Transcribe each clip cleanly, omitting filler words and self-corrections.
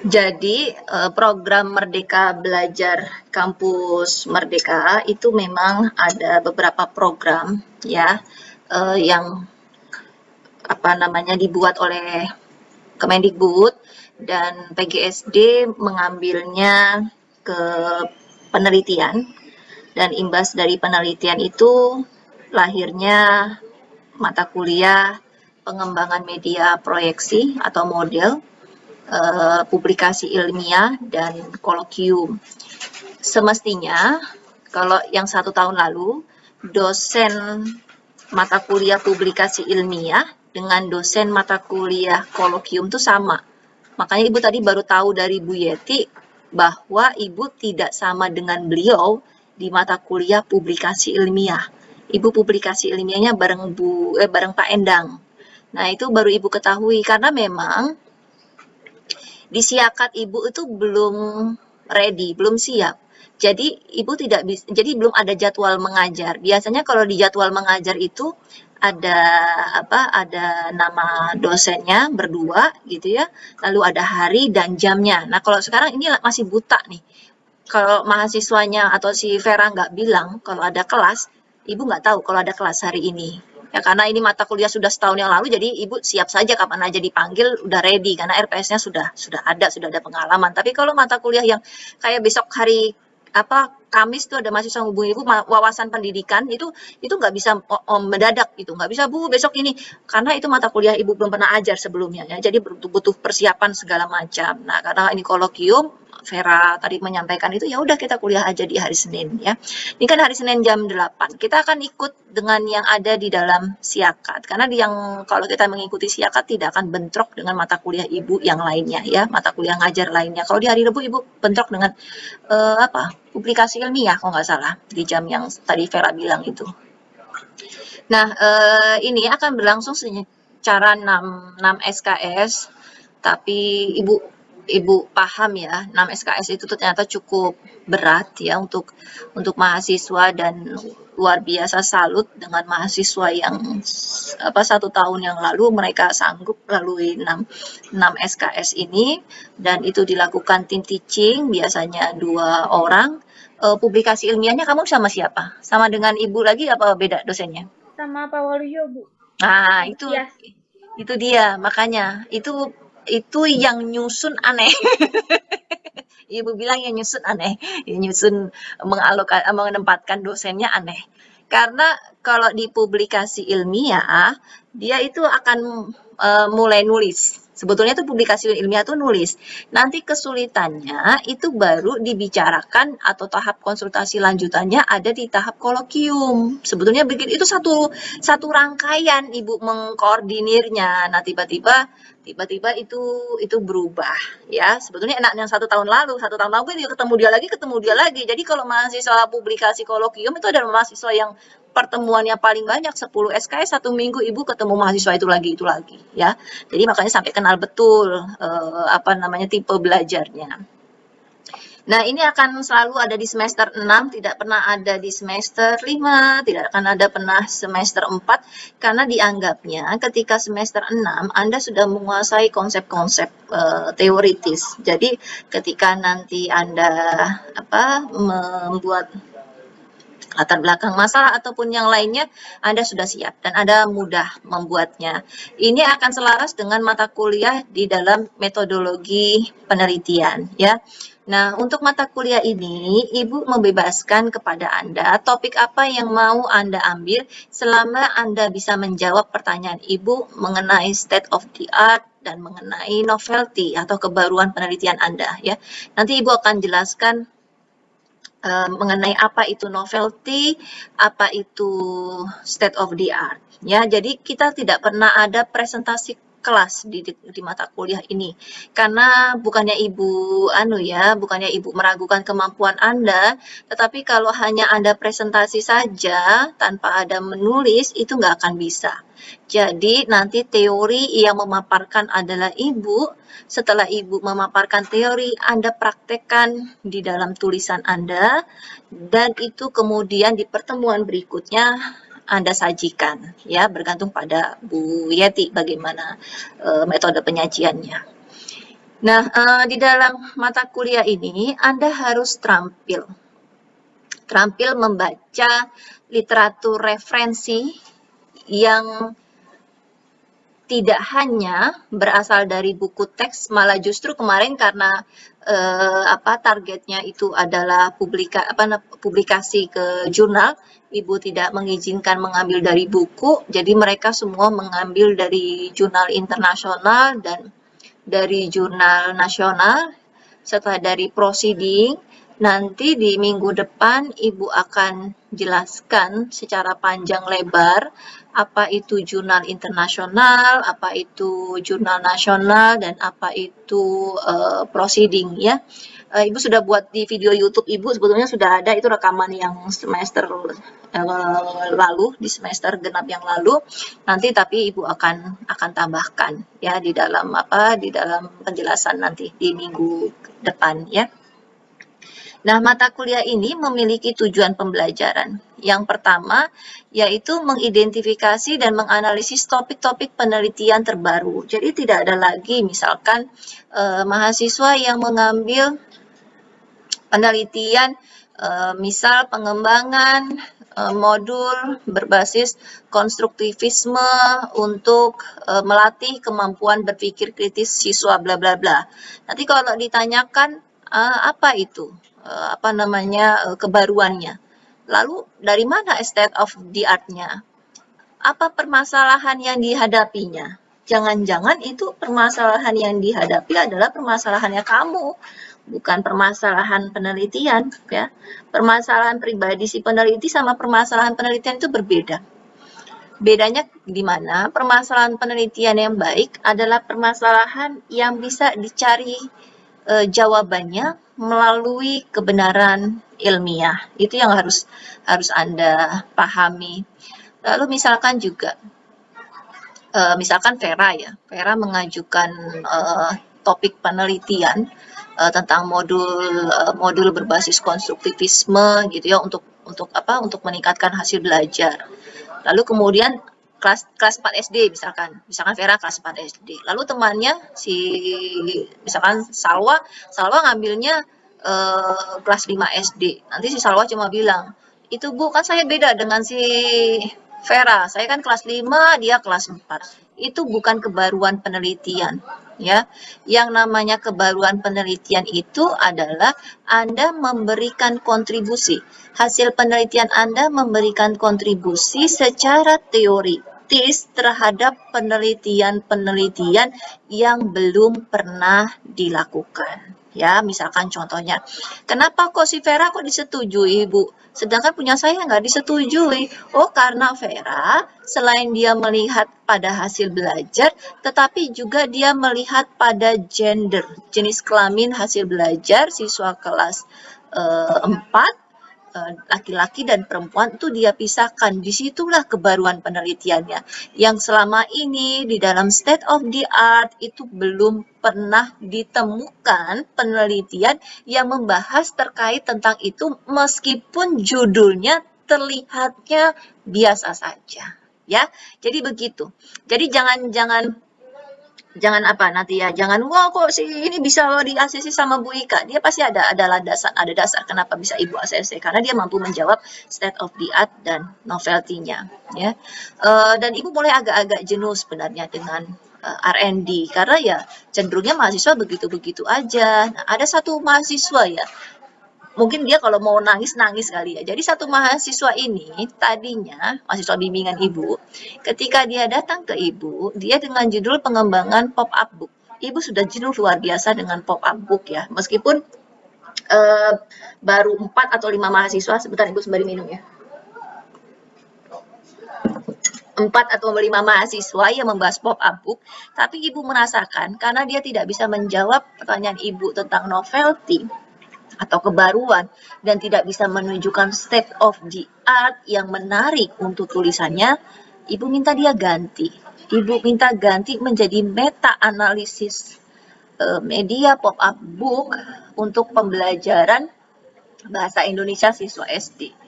Jadi program Merdeka Belajar Kampus Merdeka itu memang ada beberapa program ya yang dibuat oleh Kemendikbud dan PGSD mengambilnya ke penelitian, dan imbas dari penelitian itu lahirnya mata kuliah pengembangan media proyeksi atau model, publikasi ilmiah, dan kolokium. Semestinya kalau yang 1 tahun lalu dosen mata kuliah publikasi ilmiah dengan dosen mata kuliah kolokium itu sama. Makanya Ibu tadi baru tahu dari Bu Yeti bahwa Ibu tidak sama dengan beliau di mata kuliah publikasi ilmiah. Ibu publikasi ilmiahnya bareng Pak Endang. Nah, itu baru Ibu ketahui karena memang di siakat Ibu itu belum ready, belum siap. Jadi Ibu tidak bisa, jadi belum ada jadwal mengajar. Biasanya kalau di jadwal mengajar itu ada ada nama dosennya berdua gitu ya, lalu ada hari dan jamnya. Nah, kalau sekarang ini masih buta nih. Kalau mahasiswanya atau si Vera nggak bilang kalau ada kelas, Ibu nggak tahu kalau ada kelas hari ini. Ya, karena ini mata kuliah sudah setahun yang lalu, jadi Ibu siap saja kapan aja dipanggil, udah ready, karena RPS-nya sudah ada pengalaman. Tapi kalau mata kuliah yang kayak besok hari Kamis tuh ada mahasiswa hubungi Ibu wawasan pendidikan, itu nggak bisa mendadak gitu, nggak bisa Bu besok ini, karena itu mata kuliah Ibu belum pernah ajar sebelumnya ya, jadi butuh persiapan segala macam. Nah, karena ini kolokium, Vera tadi menyampaikan itu, ya udah kita kuliah aja di hari Senin ya. Ini kan hari Senin jam 8. Kita akan ikut dengan yang ada di dalam siakat. Karena kalau kita mengikuti siakat tidak akan bentrok dengan mata kuliah Ibu yang lainnya ya, mata kuliah ngajar lainnya. Kalau di hari Rabu Ibu bentrok dengan publikasi ilmiah kalau nggak salah di jam yang tadi Vera bilang itu. Nah, ini akan berlangsung secara 6 SKS, tapi Ibu paham ya, 6 SKS itu ternyata cukup berat ya untuk mahasiswa, dan luar biasa salut dengan mahasiswa yang 1 tahun yang lalu mereka sanggup lalui 6 SKS ini, dan itu dilakukan tim teaching, biasanya 2 orang. Publikasi ilmiahnya kamu sama siapa? Sama dengan Ibu lagi apa beda dosennya? Sama Pak Waluyo, Bu. Nah, itu dia, makanya itu yang nyusun aneh. Ibu bilang yang nyusun aneh, yang nyusun menempatkan dosennya aneh. Karena kalau di publikasi ilmiah, dia itu akan mulai nulis. Sebetulnya itu publikasi ilmiah itu nulis. Nanti kesulitannya itu baru dibicarakan atau tahap konsultasi lanjutannya ada di tahap kolokium. Sebetulnya begitu, itu satu rangkaian Ibu mengkoordinirnya. Nah, tiba-tiba itu berubah ya. Sebetulnya enak yang 1 tahun lalu dia ketemu dia lagi. Jadi kalau mahasiswa publikasi kolokium itu adalah mahasiswa yang pertemuannya paling banyak 10 SKS 1 minggu Ibu ketemu mahasiswa itu lagi ya. Jadi makanya sampai kenal betul tipe belajarnya. Nah, ini akan selalu ada di semester 6, tidak pernah ada di semester 5, tidak akan ada pernah semester 4, karena dianggapnya ketika semester 6 Anda sudah menguasai konsep-konsep teoritis. Jadi ketika nanti Anda membuat latar belakang masalah ataupun yang lainnya, Anda sudah siap dan Anda mudah membuatnya. Ini akan selaras dengan mata kuliah di dalam metodologi penelitian ya. Nah, untuk mata kuliah ini, Ibu membebaskan kepada Anda topik apa yang mau Anda ambil selama Anda bisa menjawab pertanyaan Ibu mengenai state of the art dan mengenai novelty atau kebaruan penelitian Anda ya. Nanti Ibu akan jelaskan mengenai apa itu novelty, apa itu state of the art ya. Jadi kita tidak pernah ada presentasi kelas di mata kuliah ini, karena bukannya Ibu meragukan kemampuan Anda, tetapi kalau hanya Anda presentasi saja tanpa ada menulis itu nggak akan bisa. Jadi nanti teori yang memaparkan adalah Ibu. Setelah Ibu memaparkan teori, Anda praktekkan di dalam tulisan Anda, dan itu kemudian di pertemuan berikutnya Anda sajikan, ya, bergantung pada Bu Yeti bagaimana metode penyajiannya. Nah, di dalam mata kuliah ini Anda harus terampil membaca literatur referensi yang tidak hanya berasal dari buku teks, malah justru kemarin karena targetnya itu adalah publikasi ke jurnal, Ibu tidak mengizinkan mengambil dari buku, jadi mereka semua mengambil dari jurnal internasional dan dari jurnal nasional. Setelah dari proceeding, nanti di minggu depan Ibu akan jelaskan secara panjang lebar apa itu jurnal internasional, apa itu jurnal nasional, dan apa itu proceeding, ya. Ibu sudah buat di video YouTube Ibu, sebetulnya sudah ada itu rekaman yang semester lalu, di semester genap yang lalu. Nanti tapi Ibu akan tambahkan, ya, di dalam penjelasan nanti di minggu depan, ya. Nah, mata kuliah ini memiliki tujuan pembelajaran. Yang pertama, yaitu mengidentifikasi dan menganalisis topik-topik penelitian terbaru. Jadi tidak ada lagi misalkan mahasiswa yang mengambil penelitian misal pengembangan modul berbasis konstruktivisme untuk melatih kemampuan berpikir kritis siswa bla bla bla. Nanti kalau ditanyakan apa itu? Kebaruannya. Lalu dari mana state of the art-nya? Apa permasalahan yang dihadapinya? Jangan-jangan itu permasalahan yang dihadapi adalah permasalahannya kamu, bukan permasalahan penelitian, ya. Permasalahan pribadi si peneliti sama permasalahan penelitian itu berbeda. Bedanya di mana? Permasalahan penelitian yang baik adalah permasalahan yang bisa dicari jawabannya melalui kebenaran ilmiah. Itu yang harus Anda pahami. Lalu misalkan juga, misalkan Vera mengajukan topik penelitian tentang modul berbasis konstruktivisme, gitu ya, untuk meningkatkan hasil belajar. Lalu kemudian kelas 4 SD misalkan Vera kelas 4 SD. Lalu temannya misalkan Salwa ngambilnya kelas 5 SD. Nanti si Salwa cuma bilang, "Itu Bu, kan saya beda dengan si Vera. Saya kan kelas 5, dia kelas 4." Itu bukan kebaruan penelitian, ya. Yang namanya kebaruan penelitian itu adalah Anda memberikan kontribusi. Hasil penelitian Anda memberikan kontribusi secara teoritis terhadap penelitian-penelitian yang belum pernah dilakukan. Ya, misalkan contohnya, kenapa kok si Vera kok disetujui, Bu? Sedangkan punya saya nggak disetujui. Oh, karena Vera selain dia melihat pada hasil belajar, tetapi juga dia melihat pada gender, jenis kelamin hasil belajar siswa kelas 4, laki-laki dan perempuan itu dia pisahkan. Disitulah kebaruan penelitiannya. Yang selama ini di dalam state of the art itu belum pernah ditemukan penelitian yang membahas terkait tentang itu meskipun judulnya terlihatnya biasa saja. Ya, jadi begitu. Jadi jangan wah kok si ini bisa di ACC sama Bu Ika. Dia pasti ada dasar kenapa bisa Ibu ACC, karena dia mampu menjawab state of the art dan novelty-nya, ya. Dan Ibu mulai agak-agak jenuh sebenarnya dengan R&D, karena ya cenderungnya mahasiswa begitu-begitu aja. Nah, ada satu mahasiswa ya, mungkin dia kalau mau nangis-nangis kali ya. Jadi satu mahasiswa ini tadinya, mahasiswa bimbingan Ibu, ketika dia datang ke Ibu, dia dengan judul pengembangan pop-up book. Ibu sudah jenuh luar biasa dengan pop-up book ya. Meskipun baru 4 atau 5 mahasiswa, sebentar Ibu sembari minum ya. 4 atau 5 mahasiswa yang membahas pop-up book, tapi Ibu merasakan karena dia tidak bisa menjawab pertanyaan Ibu tentang novelty atau kebaruan dan tidak bisa menunjukkan state of the art yang menarik untuk tulisannya, Ibu minta dia ganti. Ibu minta ganti menjadi meta-analisis media pop-up book untuk pembelajaran bahasa Indonesia siswa SD.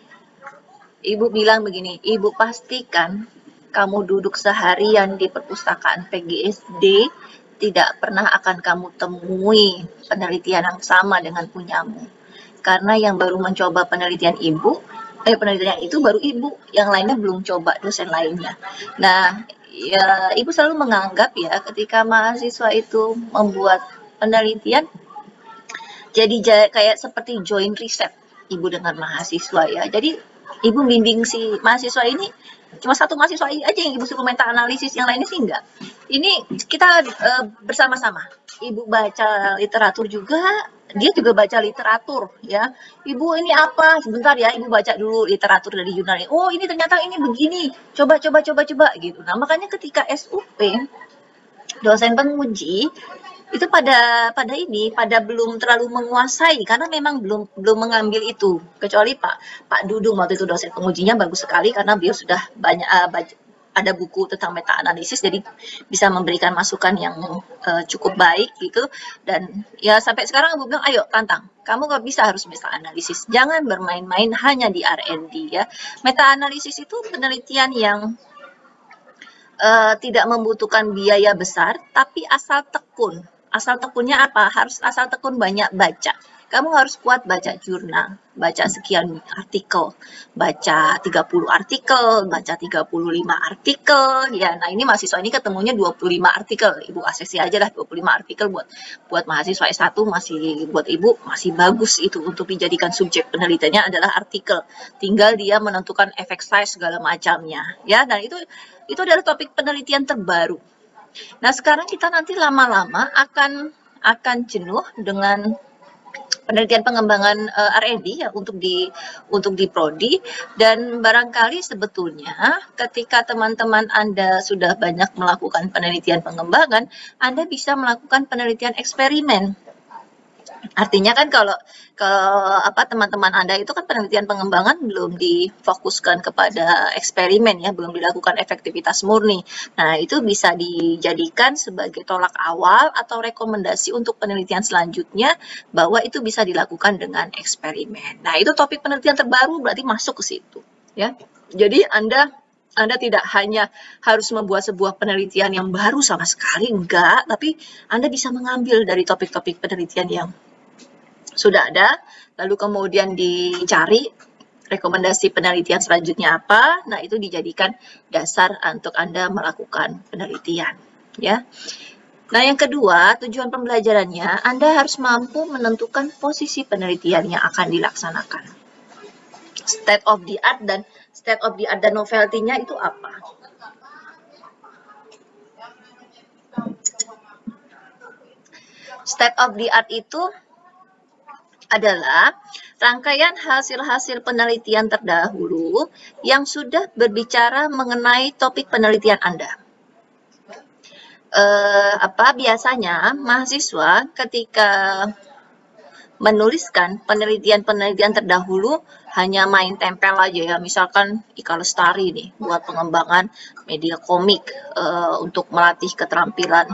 Ibu bilang begini, Ibu pastikan kamu duduk seharian di perpustakaan PGSD, tidak pernah akan kamu temui penelitian yang sama dengan punyamu. Karena yang baru mencoba penelitian penelitian itu baru Ibu, yang lainnya belum coba dosen lainnya. Nah, ya, Ibu selalu menganggap ya ketika mahasiswa itu membuat penelitian, jadi kayak seperti joint riset Ibu dengan mahasiswa ya. Jadi Ibu bimbing si mahasiswa ini cuma satu mahasiswa aja yang Ibu suruh meta analisis, yang lainnya sih enggak. Ini kita bersama-sama. Ibu baca literatur juga, dia juga baca literatur ya. Ibu ini apa? Sebentar ya, Ibu baca dulu literatur dari jurnal. Oh, ini ternyata ini begini. Coba gitu. Nah, makanya ketika SUP dosen penguji itu pada belum terlalu menguasai karena memang belum mengambil itu, kecuali Pak Dudung waktu itu dosen pengujinya bagus sekali karena beliau sudah banyak ada buku tentang meta analisis, jadi bisa memberikan masukan yang cukup baik gitu. Dan ya sampai sekarang Ibu bilang, ayo tantang, kamu nggak bisa harus meta analisis, jangan bermain-main hanya di R&D ya. Meta analisis itu penelitian yang tidak membutuhkan biaya besar, tapi asal tekun. Asal tekunnya apa? Harus asal tekun banyak baca. Kamu harus kuat baca jurnal, baca sekian artikel, baca 30 artikel, baca 35 artikel. Ya, nah ini mahasiswa ini ketemunya 25 artikel. Ibu ACC aja lah 25 artikel buat mahasiswa S1 masih, buat Ibu masih bagus itu untuk dijadikan subjek penelitiannya adalah artikel. Tinggal dia menentukan efek size segala macamnya. Ya, dan itu adalah topik penelitian terbaru. Nah, sekarang kita nanti lama-lama akan jenuh dengan penelitian pengembangan R&D ya untuk di prodi, dan barangkali sebetulnya ketika teman-teman Anda sudah banyak melakukan penelitian pengembangan, Anda bisa melakukan penelitian eksperimen. Artinya kan kalau teman-teman Anda itu kan penelitian pengembangan belum difokuskan kepada eksperimen ya, belum dilakukan efektivitas murni. Nah, itu bisa dijadikan sebagai tolak awal atau rekomendasi untuk penelitian selanjutnya bahwa itu bisa dilakukan dengan eksperimen. Nah, itu topik penelitian terbaru berarti masuk ke situ ya. Jadi Anda tidak hanya harus membuat sebuah penelitian yang baru sama sekali, enggak, tapi Anda bisa mengambil dari topik-topik penelitian yang sudah ada, lalu kemudian dicari rekomendasi penelitian selanjutnya apa. Nah, itu dijadikan dasar untuk Anda melakukan penelitian ya. Nah, yang kedua, tujuan pembelajarannya Anda harus mampu menentukan posisi penelitian yang akan dilaksanakan. State of the art dan novelty-nya itu apa? State of the art itu adalah rangkaian hasil-hasil penelitian terdahulu yang sudah berbicara mengenai topik penelitian Anda. Biasanya mahasiswa ketika menuliskan penelitian terdahulu hanya main tempel aja ya, misalkan Ika Lestari nih buat pengembangan media komik untuk melatih keterampilan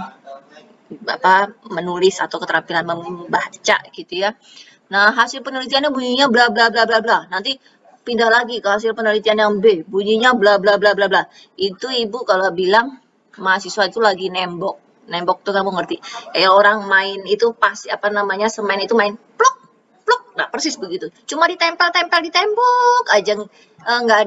menulis atau keterampilan membaca gitu ya. Nah, hasil penelitiannya bunyinya bla bla bla bla bla. Nanti pindah lagi ke hasil penelitian yang B, bunyinya bla bla bla bla bla. Itu Ibu kalau bilang mahasiswa itu lagi nembok. Nembok tuh kamu ngerti. Kayak orang main itu pasti semen itu main pluk pluk. Nah, persis begitu. Cuma ditempel-tempel di tembok aja, nggak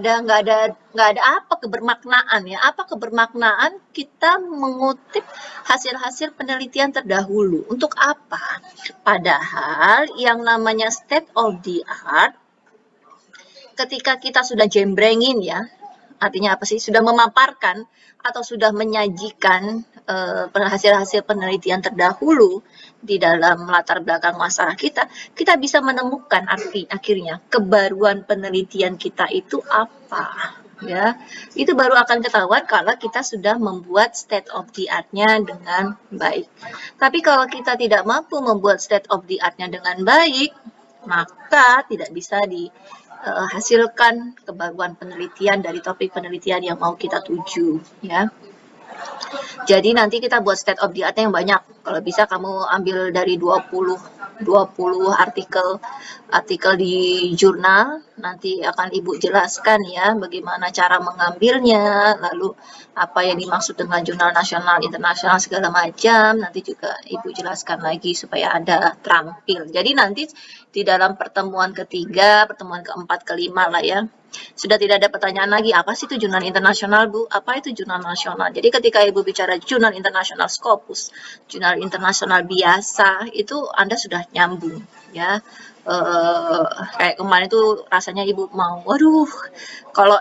ada apa kebermaknaan ya. Apa kebermaknaan kita mengutip hasil-hasil penelitian terdahulu? Untuk apa? Padahal yang namanya state of the art, ketika kita sudah jembrengin ya, artinya apa sih? Sudah memaparkan atau sudah menyajikan hasil-hasil penelitian terdahulu di dalam latar belakang masalah kita bisa menemukan akhirnya kebaruan penelitian kita itu apa. Ya, itu baru akan ketahuan kalau kita sudah membuat state of the art-nya dengan baik. Tapi kalau kita tidak mampu membuat state of the art-nya dengan baik, maka tidak bisa dihasilkan kebaruan penelitian dari topik penelitian yang mau kita tuju ya. Jadi nanti kita buat state of the art yang banyak, Kalau bisa kamu ambil dari 20 artikel di jurnal, nanti akan Ibu jelaskan ya bagaimana cara mengambilnya, lalu apa yang dimaksud dengan jurnal nasional, internasional segala macam. Nanti juga Ibu jelaskan lagi supaya ada terampil. Jadi nanti di dalam pertemuan ketiga, pertemuan keempat, kelima lah ya, sudah tidak ada pertanyaan lagi, apa sih itu jurnal internasional, Bu? Apa itu jurnal nasional? Jadi ketika Ibu bicara jurnal internasional Scopus, jurnal internasional biasa, itu Anda sudah nyambung ya. Kayak kemarin itu rasanya Ibu mau, waduh, kalau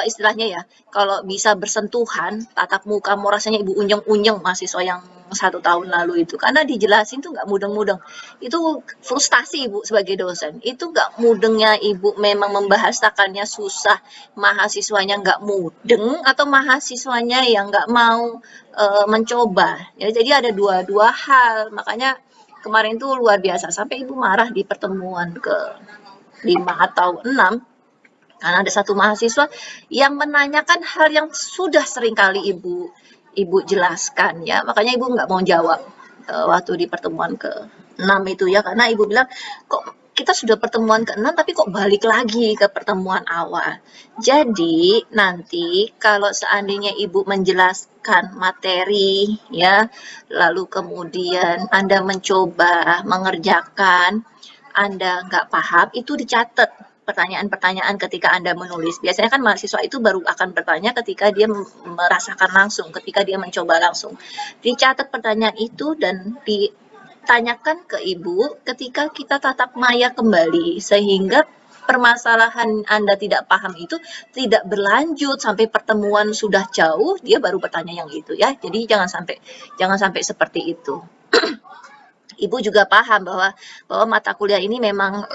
istilahnya ya, kalau bisa bersentuhan tatap muka, mau rasanya Ibu unyeng-unyeng mahasiswa yang 1 tahun lalu itu, karena dijelasin tuh nggak mudeng-mudeng. Itu frustasi Ibu sebagai dosen. Itu nggak mudengnya Ibu memang membahasakannya susah, mahasiswanya nggak mudeng, atau mahasiswanya yang nggak mau mencoba. Ya, jadi ada dua hal. Makanya kemarin tuh luar biasa. Sampai Ibu marah di pertemuan ke-5 atau 6. Karena ada satu mahasiswa yang menanyakan hal yang sudah sering kali Ibu jelaskan ya. Makanya Ibu nggak mau jawab waktu di pertemuan ke-6 itu ya. Karena Ibu bilang, kok kita sudah pertemuan ke-6 tapi kok balik lagi ke pertemuan awal. Jadi nanti kalau seandainya Ibu menjelaskan materi ya, lalu kemudian Anda mencoba mengerjakan, Anda nggak paham, itu dicatat pertanyaan-pertanyaan ketika Anda menulis. Biasanya kan mahasiswa itu baru akan bertanya ketika dia merasakan langsung, ketika dia mencoba langsung. Dicatat pertanyaan itu dan ditanyakan ke Ibu ketika kita tatap maya kembali, sehingga permasalahan Anda tidak paham itu tidak berlanjut sampai pertemuan sudah jauh, dia baru bertanya yang itu ya. Jadi jangan sampai seperti itu. Ibu juga paham bahwa mata kuliah ini memang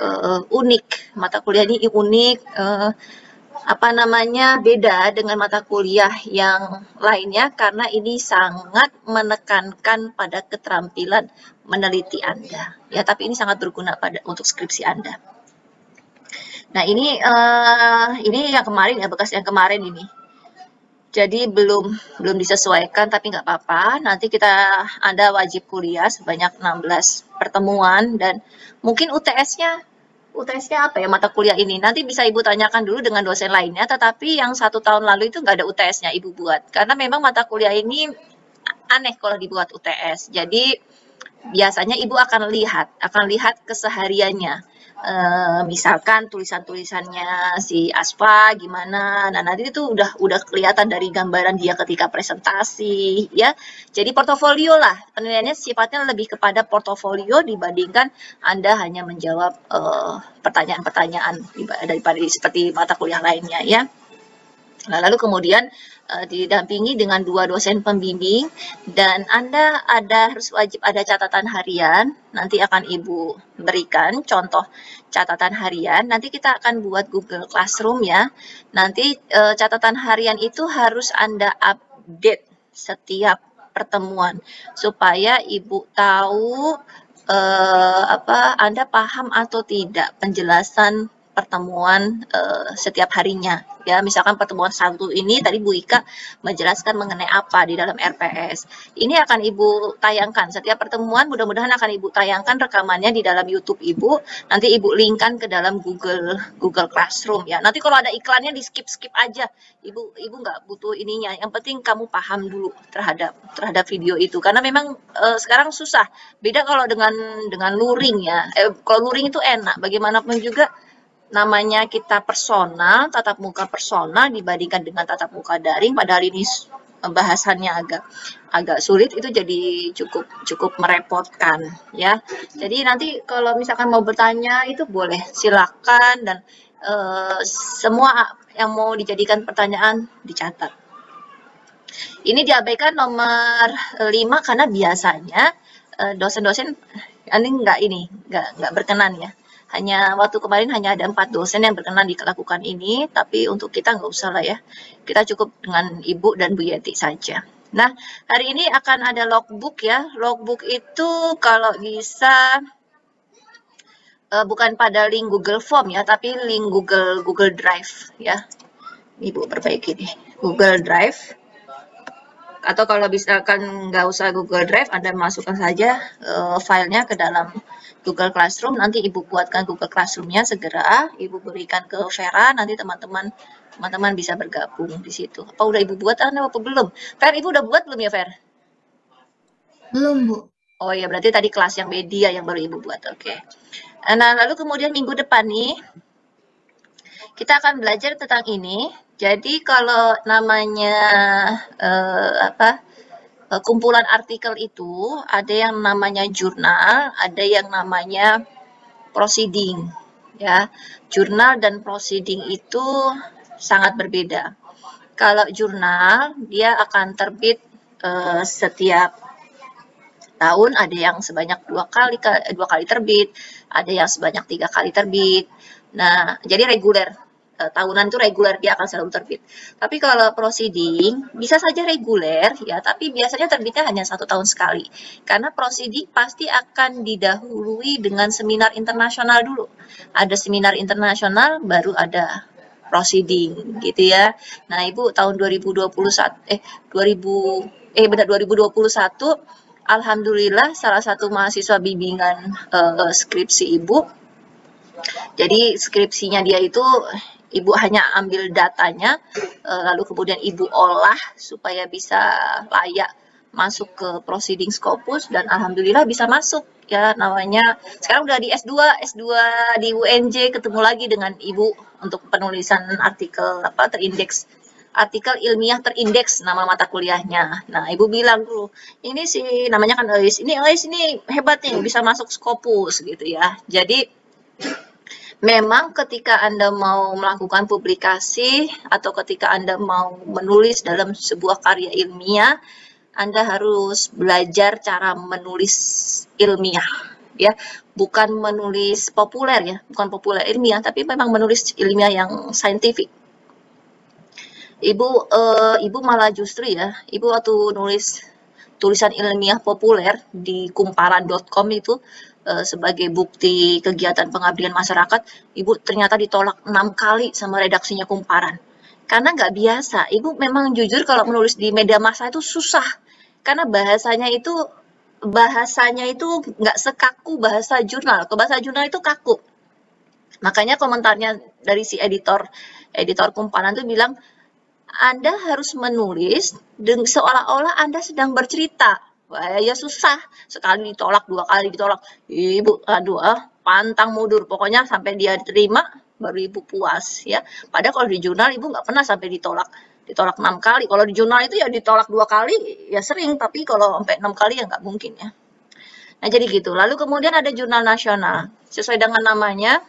unik. Mata kuliah ini unik, beda dengan mata kuliah yang lainnya karena ini sangat menekankan pada keterampilan meneliti Anda. Ya, tapi ini sangat berguna untuk skripsi Anda. Nah, ini yang kemarin ya, bekas yang kemarin ini. Jadi belum disesuaikan, tapi nggak apa-apa. Nanti Anda wajib kuliah sebanyak 16 pertemuan, dan mungkin UTS-nya apa ya mata kuliah ini? Nanti bisa Ibu tanyakan dulu dengan dosen lainnya, tetapi yang 1 tahun lalu itu nggak ada UTS-nya Ibu buat. Karena memang mata kuliah ini aneh kalau dibuat UTS. Jadi biasanya Ibu akan lihat kesehariannya. Misalkan tulisannya si Aspa gimana, nah nanti itu udah kelihatan dari gambaran dia ketika presentasi ya. Jadi portofolio lah, penilaiannya sifatnya lebih kepada portofolio dibandingkan Anda hanya menjawab pertanyaan-pertanyaan daripada seperti mata kuliah lainnya ya. Nah, lalu kemudian didampingi dengan 2 dosen pembimbing, dan Anda harus wajib ada catatan harian. Nanti akan Ibu berikan contoh catatan harian. Nanti kita akan buat Google Classroom ya. Nanti catatan harian itu harus Anda update setiap pertemuan supaya Ibu tahu Anda paham atau tidak penjelasan pertemuan setiap harinya ya. Misalkan pertemuan 1 ini tadi Bu Ika menjelaskan mengenai apa di dalam RPS. Ini akan Ibu tayangkan setiap pertemuan, mudah-mudahan akan Ibu tayangkan rekamannya di dalam YouTube Ibu. Nanti Ibu linkkan ke dalam Google Classroom ya. Nanti kalau ada iklannya di skip aja. Ibu nggak butuh ininya. Yang penting kamu paham dulu terhadap video itu, karena memang sekarang susah. Beda kalau dengan luring ya. Kalau luring itu enak, bagaimanapun juga namanya kita personal, tatap muka personal dibandingkan dengan tatap muka daring, padahal ini bahasannya agak sulit, itu jadi cukup merepotkan ya. Jadi nanti kalau misalkan mau bertanya itu boleh, silakan, dan semua yang mau dijadikan pertanyaan dicatat. Ini diabaikan nomor 5 karena biasanya dosen-dosen ini nggak berkenan ya. Waktu kemarin hanya ada 4 dosen yang berkenan dilakukan ini, tapi untuk kita nggak usah lah ya. Kita cukup dengan Ibu dan Bu Yeti saja. Nah, hari ini akan ada logbook ya. Logbook itu kalau bisa bukan pada link Google Form ya, tapi link Google Drive ya. Ibu perbaiki nih, Google Drive. Atau kalau misalkan nggak usah Google Drive, Anda masukkan saja filenya ke dalam Google Classroom. Nanti Ibu buatkan Google Classroom-nya segera, Ibu berikan ke Vera, nanti teman-teman bisa bergabung di situ. Apa udah Ibu buat apa belum? Fer, Ibu udah buat belum ya, Fer? Belum, Bu. Oh ya, berarti tadi kelas yang media yang baru Ibu buat. Oke. Nah, lalu kemudian minggu depan nih, kita akan belajar tentang ini. Jadi kalau namanya kumpulan artikel itu ada yang namanya jurnal, ada yang namanya proceeding. Ya, jurnal dan proceeding itu sangat berbeda. Kalau jurnal dia akan terbit setiap tahun, ada yang sebanyak dua kali terbit, ada yang sebanyak 3 kali terbit. Nah, jadi reguler. Tahunan itu reguler, dia akan selalu terbit. Tapi kalau proceeding bisa saja reguler ya, tapi biasanya terbitnya hanya 1 tahun sekali. Karena proceeding pasti akan didahului dengan seminar internasional dulu. Ada seminar internasional, baru ada proceeding gitu ya. Nah, Ibu tahun 2021 alhamdulillah salah satu mahasiswa bimbingan skripsi Ibu. Jadi skripsinya dia itu Ibu hanya ambil datanya, lalu kemudian Ibu olah supaya bisa layak masuk ke proceeding Scopus, dan alhamdulillah bisa masuk ya, namanya sekarang udah di S2 di UNJ, ketemu lagi dengan Ibu untuk penulisan artikel artikel ilmiah terindeks nama mata kuliahnya. Nah, Ibu bilang dulu, ini sih namanya kan Eis, ini hebat nih bisa masuk Scopus gitu ya. Jadi memang ketika Anda mau melakukan publikasi atau ketika Anda mau menulis dalam sebuah karya ilmiah, Anda harus belajar cara menulis ilmiah ya, bukan menulis populer ya, bukan populer ilmiah, tapi memang menulis ilmiah yang scientific. Ibu malah justru ya, Ibu waktu nulis tulisan ilmiah populer di kumparan.com itu sebagai bukti kegiatan pengabdian masyarakat, Ibu ternyata ditolak 6 kali sama redaksinya Kumparan. Karena nggak biasa, Ibu memang jujur kalau menulis di media massa itu susah. Karena bahasanya itu nggak sekaku bahasa jurnal. Kalau bahasa jurnal itu kaku. Makanya komentarnya dari si editor Kumparan itu bilang, Anda harus menulis seolah-olah Anda sedang bercerita. Wah, ya susah. Sekali ditolak, 2 kali ditolak. Ibu, aduh, pantang mundur. Pokoknya sampai dia diterima, baru Ibu puas ya. Padahal kalau di jurnal Ibu nggak pernah sampai ditolak 6 kali. Kalau di jurnal itu ya ditolak 2 kali, ya sering. Tapi kalau sampai 6 kali ya nggak mungkin ya. Nah, jadi gitu. Lalu kemudian ada jurnal nasional. Sesuai dengan namanya,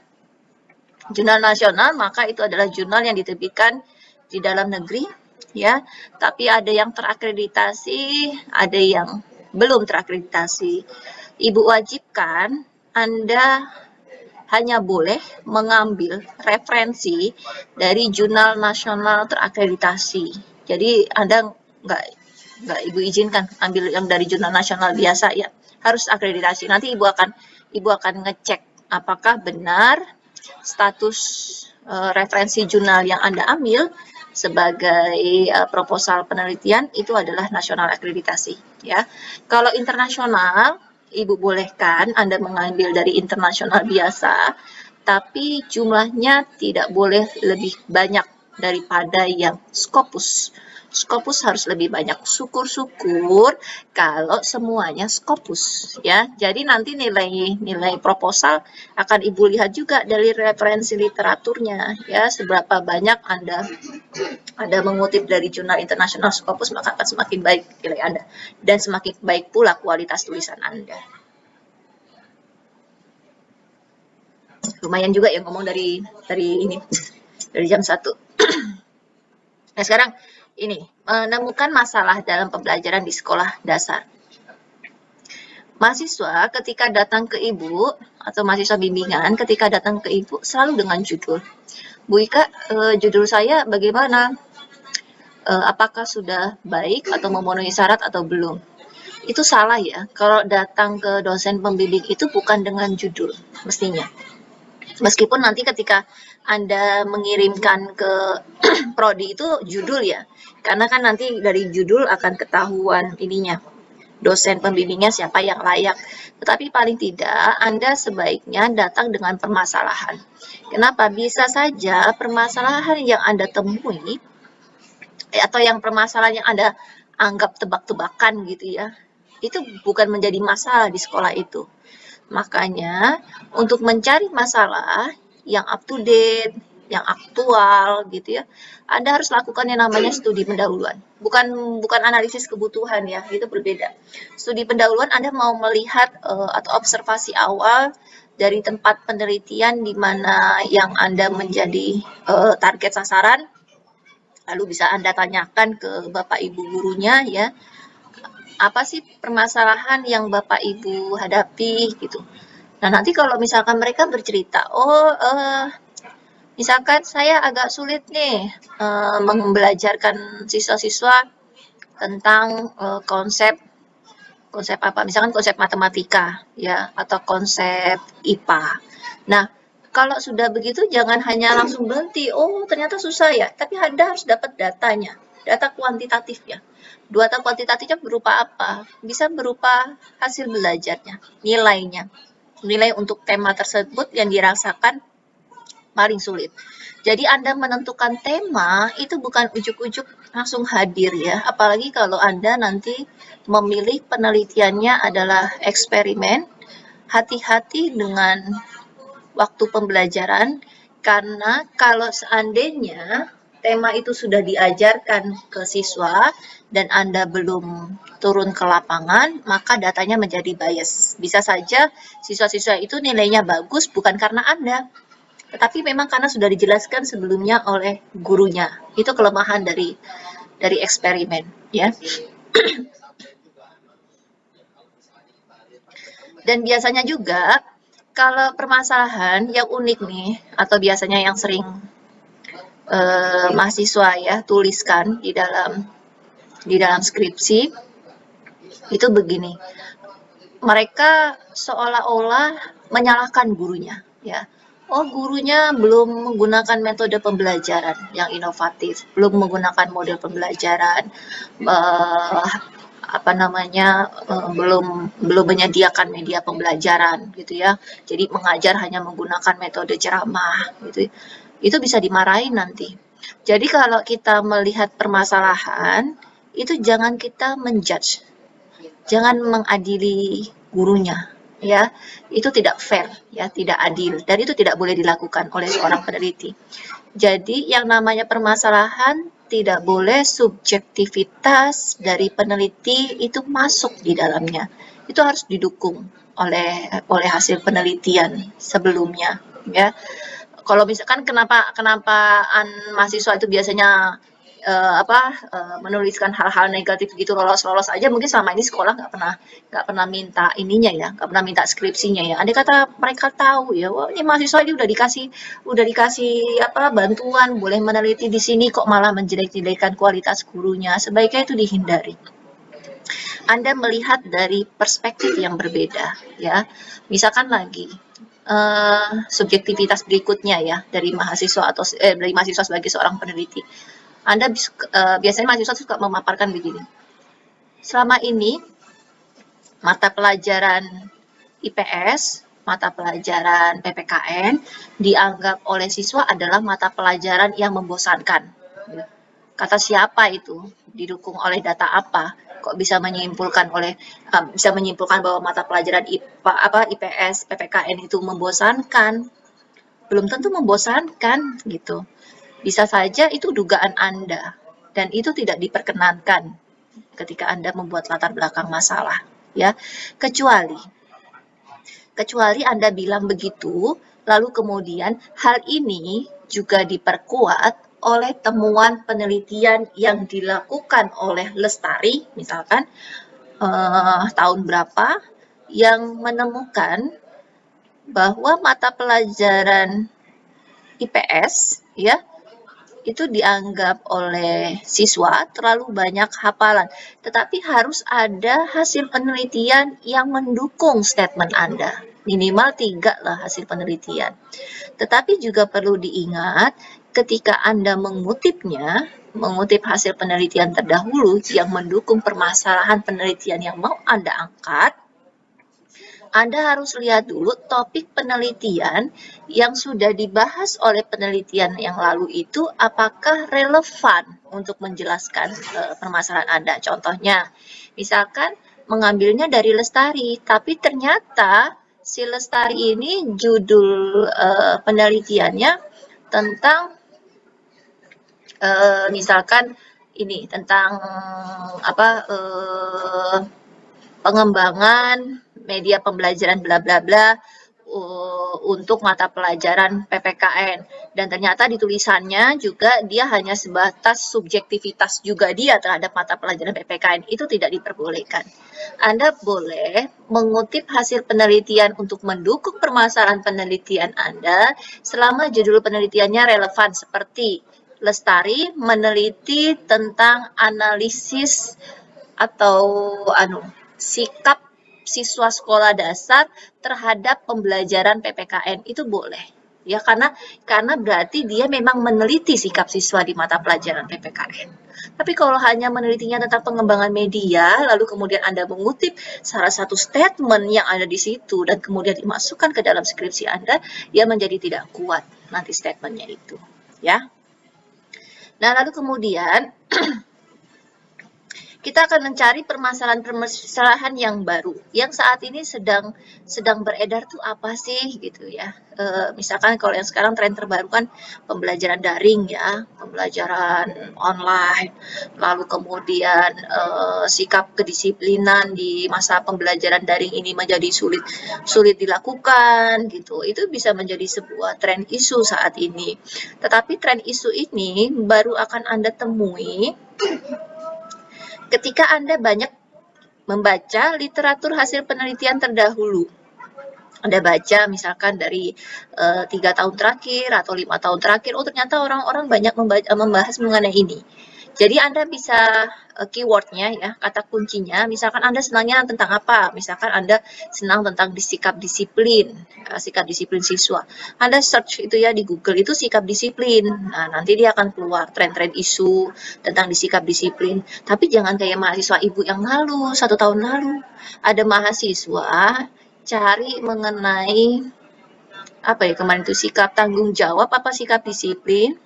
jurnal nasional, maka itu adalah jurnal yang diterbitkan di dalam negeri ya, tapi ada yang terakreditasi, ada yang belum terakreditasi. Ibu wajibkan Anda hanya boleh mengambil referensi dari jurnal nasional terakreditasi. Jadi Anda nggak Ibu izinkan ambil yang dari jurnal nasional biasa ya, harus akreditasi. Nanti Ibu akan ngecek apakah benar status referensi jurnal yang Anda ambil sebagai proposal penelitian itu adalah nasional akreditasi ya. Kalau internasional, Ibu bolehkan Anda mengambil dari internasional biasa, tapi jumlahnya tidak boleh lebih banyak daripada yang Scopus. Scopus harus lebih banyak. Syukur-syukur kalau semuanya Scopus ya. Jadi nanti nilai proposal akan Ibu lihat juga dari referensi literaturnya ya, seberapa banyak Anda mengutip dari jurnal internasional Scopus, maka akan semakin baik nilai Anda dan semakin baik pula kualitas tulisan Anda. Lumayan juga ya ngomong dari jam 1. Nah, sekarang ini, menemukan masalah dalam pembelajaran di sekolah dasar. Mahasiswa ketika datang ke Ibu, atau mahasiswa bimbingan ketika datang ke Ibu selalu dengan judul. Bu Ika, judul saya bagaimana? Apakah sudah baik atau memenuhi syarat atau belum? Itu salah ya, kalau datang ke dosen pembimbing itu bukan dengan judul, mestinya. Meskipun nanti ketika Anda mengirimkan ke prodi itu judul ya, karena kan nanti dari judul akan ketahuan ininya, dosen pembimbingnya siapa yang layak. Tetapi paling tidak Anda sebaiknya datang dengan permasalahan. Kenapa? Bisa saja permasalahan yang Anda temui atau yang permasalahan yang Anda anggap tebak-tebakan gitu ya, itu bukan menjadi masalah di sekolah itu. Makanya untuk mencari masalah yang up to date, yang aktual gitu ya, Anda harus lakukan yang namanya studi pendahuluan. Bukan analisis kebutuhan ya, itu berbeda. Studi pendahuluan Anda mau melihat atau observasi awal dari tempat penelitian di mana yang Anda menjadi target sasaran, lalu bisa Anda tanyakan ke Bapak Ibu gurunya ya, apa sih permasalahan yang Bapak Ibu hadapi gitu. Nah, nanti kalau misalkan mereka bercerita, misalkan saya agak sulit nih membelajarkan siswa-siswa tentang konsep apa, misalkan konsep matematika ya, atau konsep IPA. Nah, kalau sudah begitu jangan hanya langsung berhenti, oh ternyata susah ya, tapi Anda harus dapat datanya, data kuantitatifnya. Data kuantitatifnya berupa apa? Bisa berupa hasil belajarnya, nilainya. Nilai untuk tema tersebut yang dirasakan paling sulit. Jadi Anda menentukan tema itu bukan ujuk-ujuk langsung hadir ya. Apalagi kalau Anda nanti memilih penelitiannya adalah eksperimen, hati-hati dengan waktu pembelajaran, karena kalau seandainya tema itu sudah diajarkan ke siswa dan Anda belum turun ke lapangan, maka datanya menjadi bias. Bisa saja siswa-siswa itu nilainya bagus bukan karena Anda, tetapi memang karena sudah dijelaskan sebelumnya oleh gurunya. Itu kelemahan dari eksperimen, ya. Dan biasanya juga kalau permasalahan yang unik nih, atau biasanya yang sering mahasiswa ya tuliskan di dalam skripsi itu begini, mereka seolah-olah menyalahkan gurunya ya, oh gurunya belum menggunakan metode pembelajaran yang inovatif, belum menggunakan model pembelajaran, belum menyediakan media pembelajaran gitu ya, jadi mengajar hanya menggunakan metode ceramah gitu. Itu bisa dimarahin nanti. Jadi kalau kita melihat permasalahan, itu jangan kita menjudge, jangan mengadili gurunya, ya. Itu tidak fair, ya, tidak adil, dan itu tidak boleh dilakukan oleh seorang peneliti. Jadi yang namanya permasalahan tidak boleh subjektivitas dari peneliti itu masuk di dalamnya. Itu harus didukung oleh hasil penelitian sebelumnya, ya. Kalau misalkan kenapa mahasiswa itu biasanya menuliskan hal-hal negatif gitu, lolos aja, mungkin selama ini sekolah nggak pernah minta ininya ya, nggak pernah minta skripsinya ya. Andai kata mereka tahu ya, wah ini mahasiswa ini udah dikasih bantuan, boleh meneliti di sini kok malah menjelek-jelekan kualitas gurunya, sebaiknya itu dihindari. Anda melihat dari perspektif yang berbeda ya. Misalkan lagi subjektivitas berikutnya ya dari mahasiswa dari mahasiswa sebagai seorang peneliti. Anda biasanya mahasiswa suka memaparkan begini. Selama ini mata pelajaran IPS, mata pelajaran PPKN dianggap oleh siswa adalah mata pelajaran yang membosankan. Kata siapa itu? Didukung oleh data apa? Kok bisa menyimpulkan bahwa mata pelajaran IPS, PPKN itu membosankan? Belum tentu membosankan gitu. Bisa saja itu dugaan Anda dan itu tidak diperkenankan ketika Anda membuat latar belakang masalah, ya. Kecuali Anda bilang begitu, lalu kemudian hal ini juga diperkuat oleh temuan penelitian yang dilakukan oleh Lestari, misalkan tahun berapa, yang menemukan bahwa mata pelajaran IPS ya itu dianggap oleh siswa terlalu banyak hafalan, tetapi harus ada hasil penelitian yang mendukung statement Anda. minimal 3 lah hasil penelitian. Tetapi juga perlu diingat ketika Anda mengutipnya, mengutip hasil penelitian terdahulu yang mendukung permasalahan penelitian yang mau Anda angkat, Anda harus lihat dulu topik penelitian yang sudah dibahas oleh penelitian yang lalu itu apakah relevan untuk menjelaskan permasalahan Anda. Contohnya, misalkan mengambilnya dari Lestari, tapi ternyata si Lestari ini judul penelitiannya tentang misalkan ini tentang apa pengembangan media pembelajaran bla bla bla untuk mata pelajaran PPKN, dan ternyata di tulisannya juga dia hanya sebatas subjektivitas juga dia terhadap mata pelajaran PPKN, itu tidak diperbolehkan. Anda boleh mengutip hasil penelitian untuk mendukung permasalahan penelitian Anda selama judul penelitiannya relevan, seperti Lestari meneliti tentang analisis atau sikap siswa sekolah dasar terhadap pembelajaran PPKN, itu boleh ya, karena berarti dia memang meneliti sikap siswa di mata pelajaran PPKN. Tapi kalau hanya menelitinya tentang pengembangan media, lalu kemudian Anda mengutip salah satu statement yang ada di situ dan kemudian dimasukkan ke dalam skripsi Anda, ya menjadi tidak kuat nanti statementnya itu, ya. Nah, lalu kemudian kita akan mencari permasalahan yang baru, yang saat ini sedang beredar tuh apa sih gitu ya. Misalkan kalau yang sekarang tren terbaru kan pembelajaran daring ya, pembelajaran online, lalu kemudian sikap kedisiplinan di masa pembelajaran daring ini menjadi sulit dilakukan gitu. Itu bisa menjadi sebuah tren isu saat ini. Tetapi tren isu ini baru akan Anda temui ketika Anda banyak membaca literatur hasil penelitian terdahulu. Anda baca misalkan dari 3 tahun terakhir atau 5 tahun terakhir, oh ternyata orang-orang banyak membahas mengenai ini. Jadi Anda bisa keywordnya ya, kata kuncinya, misalkan Anda senangnya tentang apa, misalkan Anda senang tentang sikap disiplin siswa. Anda search itu ya di Google, itu sikap disiplin. Nah, nanti dia akan keluar tren-tren isu tentang sikap disiplin. Tapi jangan kayak mahasiswa ibu yang lalu, 1 tahun lalu. Ada mahasiswa cari mengenai apa ya kemarin itu, sikap tanggung jawab apa sikap disiplin.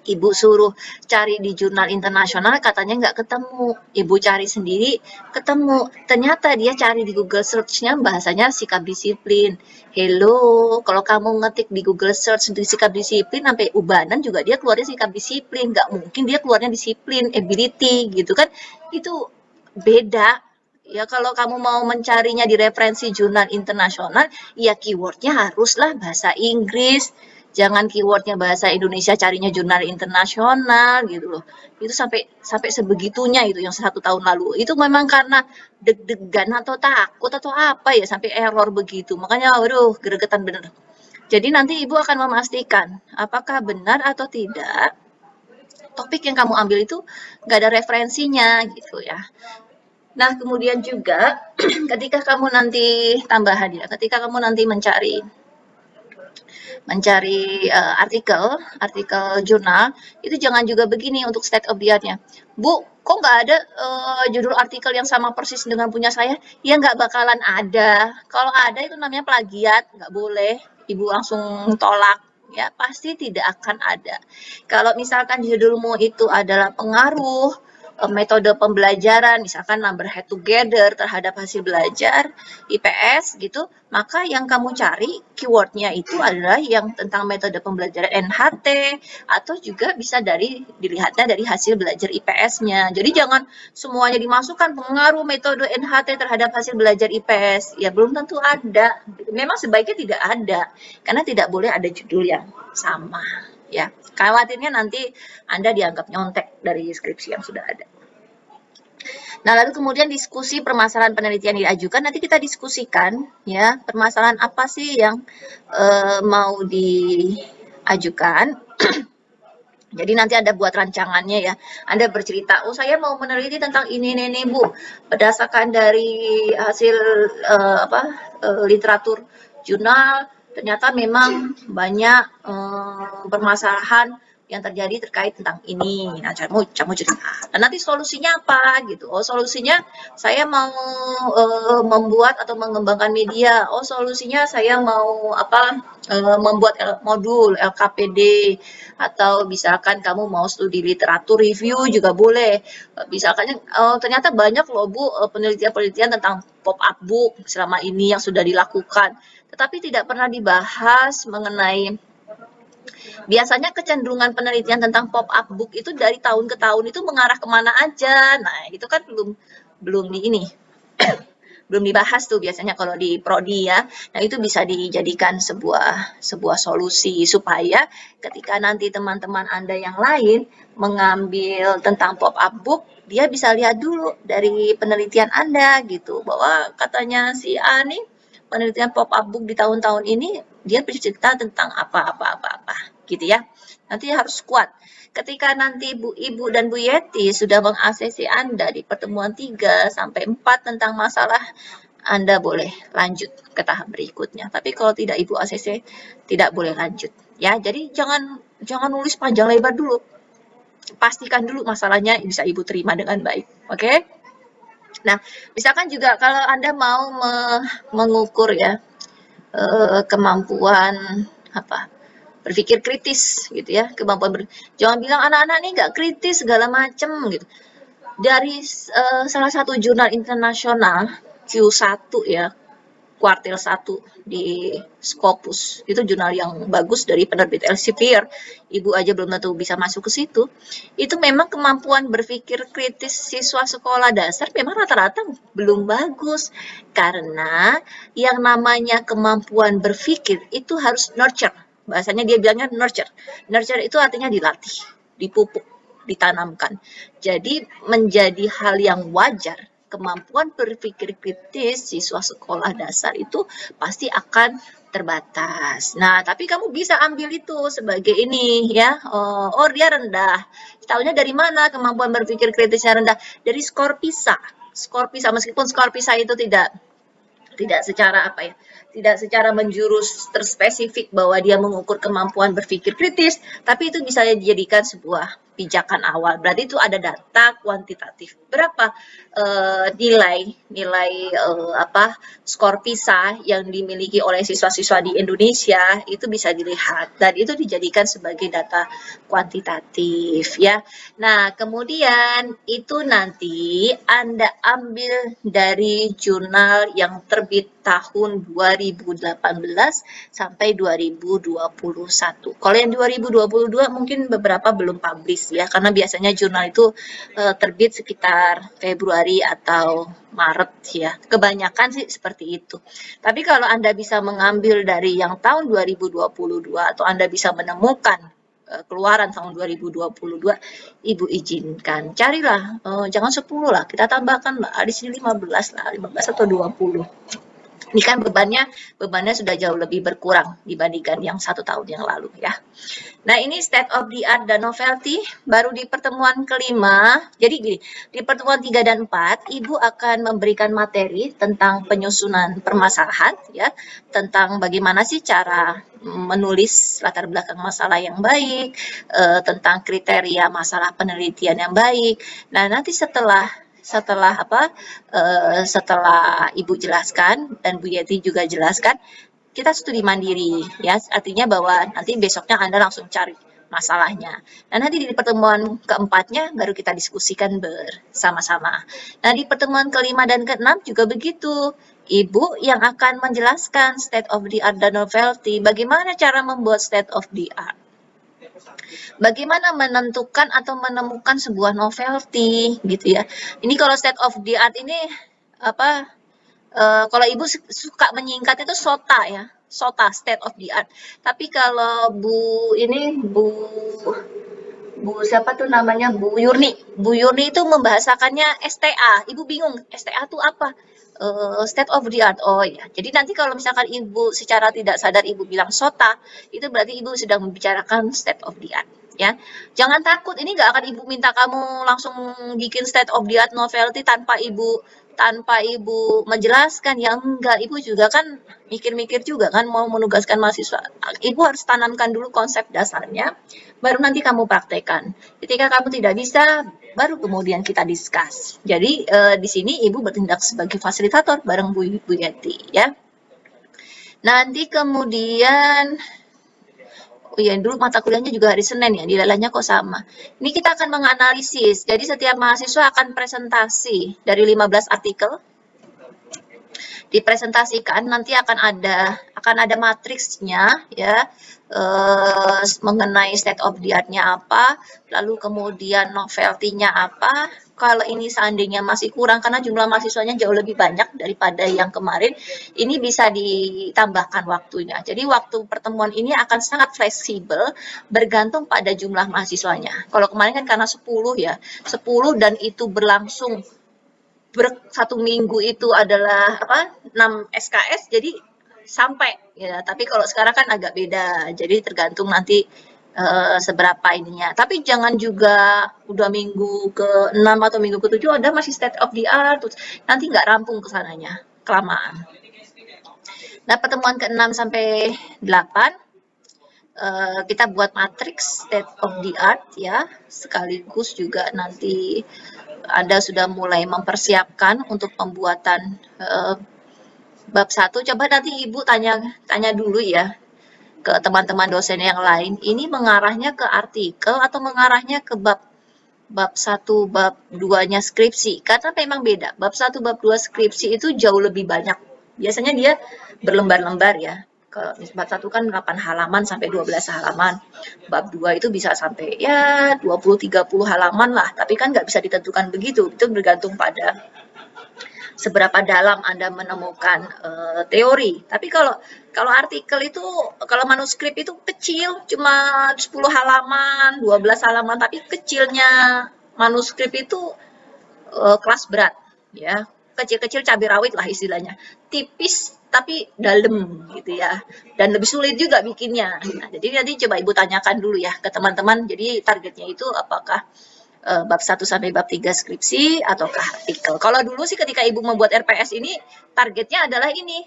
Ibu suruh cari di jurnal internasional, katanya nggak ketemu. Ibu cari sendiri, ketemu. Ternyata dia cari di Google Search-nya bahasanya sikap disiplin. Hello, kalau kamu ngetik di Google Search di sikap disiplin, sampai ubanan juga dia keluarnya sikap disiplin. Nggak mungkin dia keluarnya disiplin, ability, gitu kan. Itu beda. Ya, kalau kamu mau mencarinya di referensi jurnal internasional, ya keywordnya haruslah bahasa Inggris. Jangan keywordnya bahasa Indonesia, carinya jurnal internasional gitu loh. Itu sampai sebegitunya itu yang 1 tahun lalu. Itu memang karena deg-degan atau takut atau apa ya sampai error begitu. Makanya waduh gregetan bener. Jadi nanti Ibu akan memastikan apakah benar atau tidak topik yang kamu ambil itu nggak ada referensinya gitu ya. Nah, kemudian juga ketika kamu nanti tambahan ya, ketika kamu nanti mencari artikel jurnal, itu jangan juga begini untuk state of the art-nya. Bu, kok nggak ada judul artikel yang sama persis dengan punya saya? Ya nggak bakalan ada. Kalau ada itu namanya plagiat, nggak boleh. Ibu langsung tolak. Ya, pasti tidak akan ada. Kalau misalkan judulmu itu adalah pengaruh metode pembelajaran, misalkan number head together terhadap hasil belajar IPS gitu, maka yang kamu cari keywordnya itu adalah yang tentang metode pembelajaran NHT, atau juga bisa dilihatnya dari hasil belajar IPS-nya. Jadi jangan semuanya dimasukkan pengaruh metode NHT terhadap hasil belajar IPS, ya belum tentu ada. Memang sebaiknya tidak ada, karena tidak boleh ada judul yang sama. Ya, khawatirnya nanti Anda dianggap nyontek dari skripsi yang sudah ada. Nah, lalu kemudian diskusi permasalahan penelitian yang diajukan, nanti kita diskusikan ya, permasalahan apa sih yang mau diajukan. Jadi nanti Anda buat rancangannya ya. Anda bercerita, oh saya mau meneliti tentang ini Bu, berdasarkan dari hasil literatur jurnal, ternyata memang banyak permasalahan yang terjadi terkait tentang ini. Nah, kamu cerita. Dan nanti solusinya apa gitu? Oh, solusinya saya mau membuat atau mengembangkan media. Oh, solusinya saya mau membuat modul LKPD, atau misalkan kamu mau studi literatur review juga boleh. Misalkan ternyata banyak loh Bu penelitian-penelitian tentang pop-up book selama ini yang sudah dilakukan, tetapi tidak pernah dibahas mengenai biasanya kecenderungan penelitian tentang pop-up book itu dari tahun ke tahun itu mengarah kemana aja. Nah, itu kan belum di ini belum dibahas tuh biasanya kalau di prodi ya. Nah, itu bisa dijadikan sebuah solusi supaya ketika nanti teman-teman Anda yang lain mengambil tentang pop-up book, dia bisa lihat dulu dari penelitian Anda gitu, bahwa katanya si A nih penelitian pop-up book di tahun-tahun ini dia bercerita tentang apa gitu ya. Nanti harus kuat. Ketika nanti Ibu dan Bu Yeti sudah mengaksesi Anda di pertemuan 3 sampai 4 tentang masalah, Anda boleh lanjut ke tahap berikutnya. Tapi kalau tidak Ibu ACC, tidak boleh lanjut. Ya, jadi jangan nulis panjang lebar dulu. Pastikan dulu masalahnya bisa Ibu terima dengan baik. Oke? Nah, misalkan juga kalau Anda mau mengukur ya kemampuan berpikir kritis gitu ya, jangan bilang anak-anak nih nggak kritis segala macem gitu. Dari salah satu jurnal internasional Q1 ya, kuartil 1 di Scopus, itu jurnal yang bagus dari penerbit Elsevier, Ibu aja belum tentu bisa masuk ke situ. Itu memang kemampuan berpikir kritis siswa sekolah dasar memang rata-rata belum bagus, karena yang namanya kemampuan berpikir itu harus nurture. Bahasanya dia bilangnya nurture. Nurture itu artinya dilatih, dipupuk, ditanamkan. Jadi menjadi hal yang wajar kemampuan berpikir kritis siswa sekolah dasar itu pasti akan terbatas. Nah, tapi kamu bisa ambil itu sebagai ini ya. Oh, dia rendah. Tahunya dari mana kemampuan berpikir kritisnya rendah? Dari skor PISA. Skor PISA, meskipun skor PISA itu tidak secara menjurus terspesifik bahwa dia mengukur kemampuan berpikir kritis, tapi itu bisa dijadikan sebuah pijakan awal. Berarti itu ada data kuantitatif. Berapa nilai skor PISA yang dimiliki oleh siswa-siswa di Indonesia itu bisa dilihat dan itu dijadikan sebagai data kuantitatif ya. Nah, kemudian itu nanti Anda ambil dari jurnal yang terbit tahun 2018 sampai 2021. Kalau yang 2022 mungkin beberapa belum publish ya, karena biasanya jurnal itu terbit sekitar Februari atau Maret ya. Kebanyakan sih seperti itu. Tapi kalau Anda bisa mengambil dari yang tahun 2022 atau Anda bisa menemukan keluaran tahun 2022, Ibu izinkan. Carilah, jangan 10 lah, kita tambahkan lah, di sini 15 lah, 15 atau 20. Ini kan bebannya sudah jauh lebih berkurang dibandingkan yang 1 tahun yang lalu ya. Nah, ini state of the art dan novelty baru di pertemuan kelima. Jadi gini, di pertemuan 3 dan 4, Ibu akan memberikan materi tentang penyusunan permasalahan ya, tentang bagaimana sih cara menulis latar belakang masalah yang baik, tentang kriteria masalah penelitian yang baik. Nah, nanti setelah Ibu jelaskan dan Bu Yeti juga jelaskan, kita studi mandiri ya, artinya bahwa nanti besoknya Anda langsung cari masalahnya. Dan nanti di pertemuan keempatnya baru kita diskusikan bersama-sama. Nah, di pertemuan kelima dan keenam juga begitu. Ibu yang akan menjelaskan state of the art dan novelty, bagaimana cara membuat state of the art. Bagaimana menentukan atau menemukan sebuah novelty gitu ya. Ini kalau state of the art ini kalau Ibu suka menyingkat itu SOTA ya. SOTA, state of the art. Tapi kalau Bu siapa tuh namanya, Bu Yurni itu membahasakannya STA. Ibu bingung, STA itu apa? State of the art. Oh ya, jadi nanti kalau misalkan Ibu secara tidak sadar Ibu bilang SOTA, itu berarti Ibu sedang membicarakan state of the art ya. Jangan takut, ini nggak akan ibu minta kamu langsung bikin state of the art novelty tanpa ibu menjelaskan. Ya enggak, ibu juga kan mikir-mikir juga kan mau menugaskan mahasiswa. Ibu harus tanamkan dulu konsep dasarnya, baru nanti kamu praktekkan. Ketika kamu tidak bisa, baru kemudian kita discuss. Jadi di sini ibu bertindak sebagai fasilitator bareng Bu Yeti, ya. Nanti kemudian, oh iya, dulu mata kuliahnya juga hari Senin ya, dilalanya kok sama. Ini kita akan menganalisis, jadi setiap mahasiswa akan presentasi dari 15 artikel, dipresentasikan, nanti akan ada matriksnya ya, mengenai state of the art-nya apa, lalu kemudian novelty-nya apa. Kalau ini seandainya masih kurang karena jumlah mahasiswanya jauh lebih banyak daripada yang kemarin, ini bisa ditambahkan waktunya. Jadi waktu pertemuan ini akan sangat fleksibel bergantung pada jumlah mahasiswanya. Kalau kemarin kan karena 10 ya, 10 dan itu berlangsung satu minggu itu adalah 6 SKS, jadi sampai ya. Tapi kalau sekarang kan agak beda, jadi tergantung nanti seberapa ininya. Tapi jangan juga udah minggu ke-6 atau minggu ke-7 ada masih state of the art, nanti nggak rampung ke sananya, kelamaan. Nah, pertemuan ke-6 sampai 8 kita buat matriks state of the art ya, sekaligus juga nanti Anda sudah mulai mempersiapkan untuk pembuatan bab 1. Coba nanti Ibu tanya dulu ya ke teman-teman dosen yang lain, ini mengarahnya ke artikel atau mengarahnya ke bab 1, bab 2-nya skripsi, karena memang beda. Bab 1, bab 2 skripsi itu jauh lebih banyak. Biasanya dia berlembar-lembar ya. Bab 1 kan 8 halaman sampai 12 halaman. Bab 2 itu bisa sampai ya 20-30 halaman lah, tapi kan nggak bisa ditentukan begitu. Itu bergantung pada seberapa dalam Anda menemukan teori. Tapi kalau artikel itu, kalau manuskrip itu kecil, cuma 10 halaman, 12 halaman, tapi kecilnya manuskrip itu kelas berat, ya. Kecil-kecil cabai rawit lah istilahnya. Tipis tapi dalam gitu ya. Dan lebih sulit juga bikinnya. Nah, jadi nanti coba Ibu tanyakan dulu ya ke teman-teman. Jadi targetnya itu apakah bab 1 sampai bab 3 skripsi ataukah artikel. Kalau dulu sih ketika Ibu membuat RPS ini targetnya adalah ini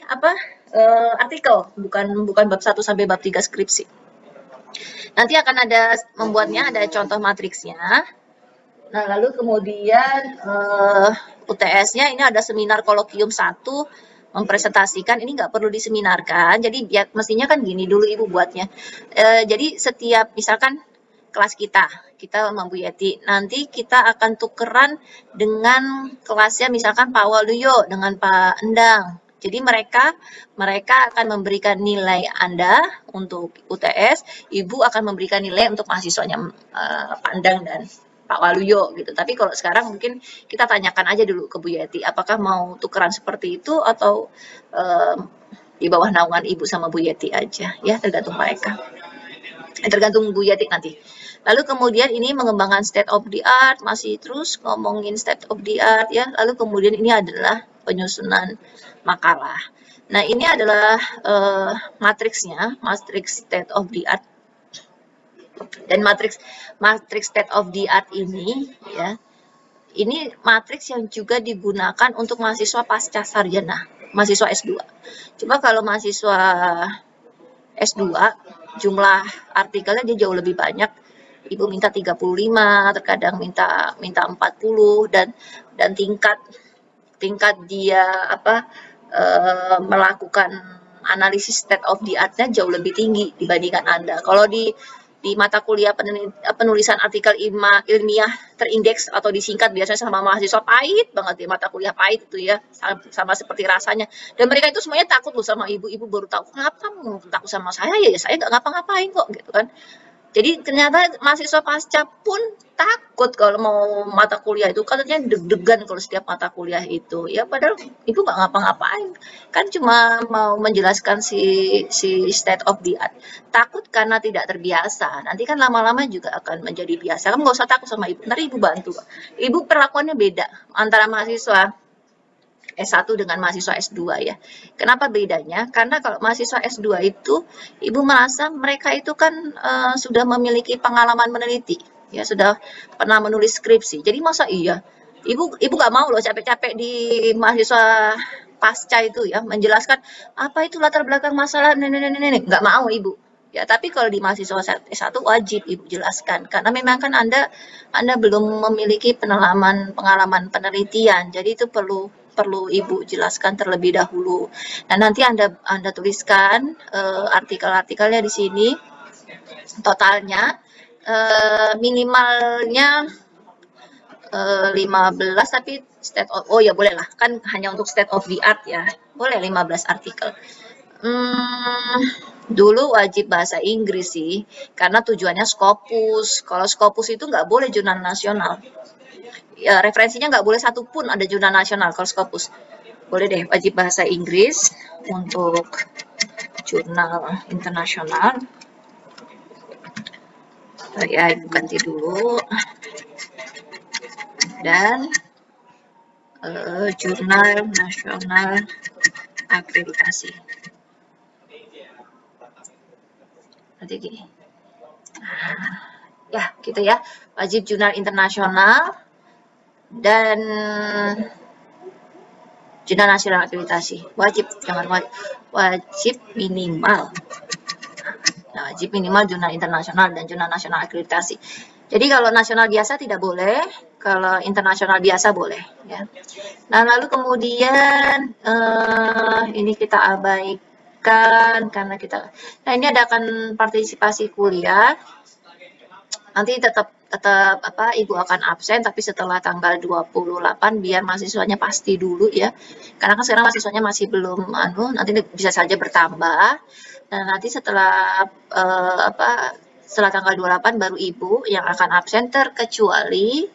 artikel, bukan bab 1 sampai bab 3 skripsi. Nanti akan ada membuatnya, ada contoh matriksnya. Nah, lalu kemudian UTS-nya ini ada seminar kolokium 1 mempresentasikan, ini nggak perlu diseminarkan, jadi mestinya kan gini dulu Ibu buatnya. Jadi setiap misalkan kelas kita Bu Yeti, nanti kita akan tukeran dengan kelasnya misalkan Pak Waluyo dengan Pak Endang. Jadi mereka akan memberikan nilai Anda untuk UTS, Ibu akan memberikan nilai untuk mahasiswanya Pak Endang dan Pak Waluyo gitu. Tapi kalau sekarang mungkin kita tanyakan aja dulu ke Bu Yeti, apakah mau tukeran seperti itu atau di bawah naungan Ibu sama Bu Yeti aja, ya tergantung mereka. Tergantung Bu Yeti nanti. Lalu kemudian ini mengembangkan state of the art, masih terus ngomongin state of the art ya. Lalu kemudian ini adalah penyusunan makalah. Nah, ini adalah matriksnya, matriks state of the art. Dan matriks state of the art ini ya. Ini matriks yang juga digunakan untuk mahasiswa pasca sarjana, mahasiswa S2. Cuma kalau mahasiswa S2 jumlah artikelnya dia jauh lebih banyak. Ibu minta 35, terkadang minta 40 dan tingkat dia melakukan analisis state of the art-nya jauh lebih tinggi dibandingkan Anda. Kalau di mata kuliah penulisan artikel ilmiah terindeks atau disingkat biasanya sama mahasiswa pahit banget ya, mata kuliah pahit itu ya, sama seperti rasanya. Dan mereka itu semuanya takut loh sama ibu baru tahu, kenapa kamu takut sama saya ya saya nggak ngapa-ngapain kok gitu kan. Jadi ternyata mahasiswa pasca pun takut kalau mau mata kuliah itu, katanya deg-degan kalau setiap mata kuliah itu. Ya padahal ibu nggak ngapa-ngapain, kan cuma mau menjelaskan si state of the art. Takut karena tidak terbiasa. Nanti kan lama-lama juga akan menjadi biasa. Kamu nggak usah takut sama ibu, nanti ibu bantu. Ibu perlakuannya beda antara mahasiswa S1 dengan mahasiswa S2 ya. Kenapa bedanya? Karena kalau mahasiswa S2 itu Ibu merasa mereka itu kan sudah memiliki pengalaman meneliti, ya sudah pernah menulis skripsi. Jadi masa iya Ibu nggak mau loh capek-capek di mahasiswa pasca itu ya menjelaskan apa itu latar belakang masalah nenek nggak mau Ibu. Ya, tapi kalau di mahasiswa S1 wajib Ibu jelaskan karena memang kan Anda belum memiliki pengalaman penelitian. Jadi itu perlu Ibu jelaskan terlebih dahulu. Nah, nanti Anda tuliskan artikel-artikelnya di sini totalnya minimalnya 15 tapi oh ya boleh lah kan hanya untuk state of the art ya boleh 15 artikel. Dulu wajib bahasa Inggris sih karena tujuannya Scopus. Kalau Scopus itu nggak boleh jurnal nasional ya, referensinya nggak boleh satu pun ada jurnal nasional. Kalau Scopus boleh deh wajib bahasa Inggris untuk jurnal internasional. Ya Ibu ganti dulu dan jurnal nasional akreditasi. Nanti gini. Nah, ya gitu ya, wajib jurnal internasional dan jurnal nasional akreditasi. Wajib, jangan wajib minimal. Nah, wajib minimal jurnal internasional dan jurnal nasional akreditasi. Jadi kalau nasional biasa tidak boleh, kalau internasional biasa boleh. Ya. Nah lalu kemudian ini kita abaikan karena kita. Nah ini adakan partisipasi kuliah. Nanti tetap apa Ibu akan absen tapi setelah tanggal 28 biar mahasiswanya pasti dulu ya. Karena kan sekarang mahasiswanya masih belum nanti bisa saja bertambah. Nah, nanti setelah setelah tanggal 28 baru Ibu yang akan absen terkecuali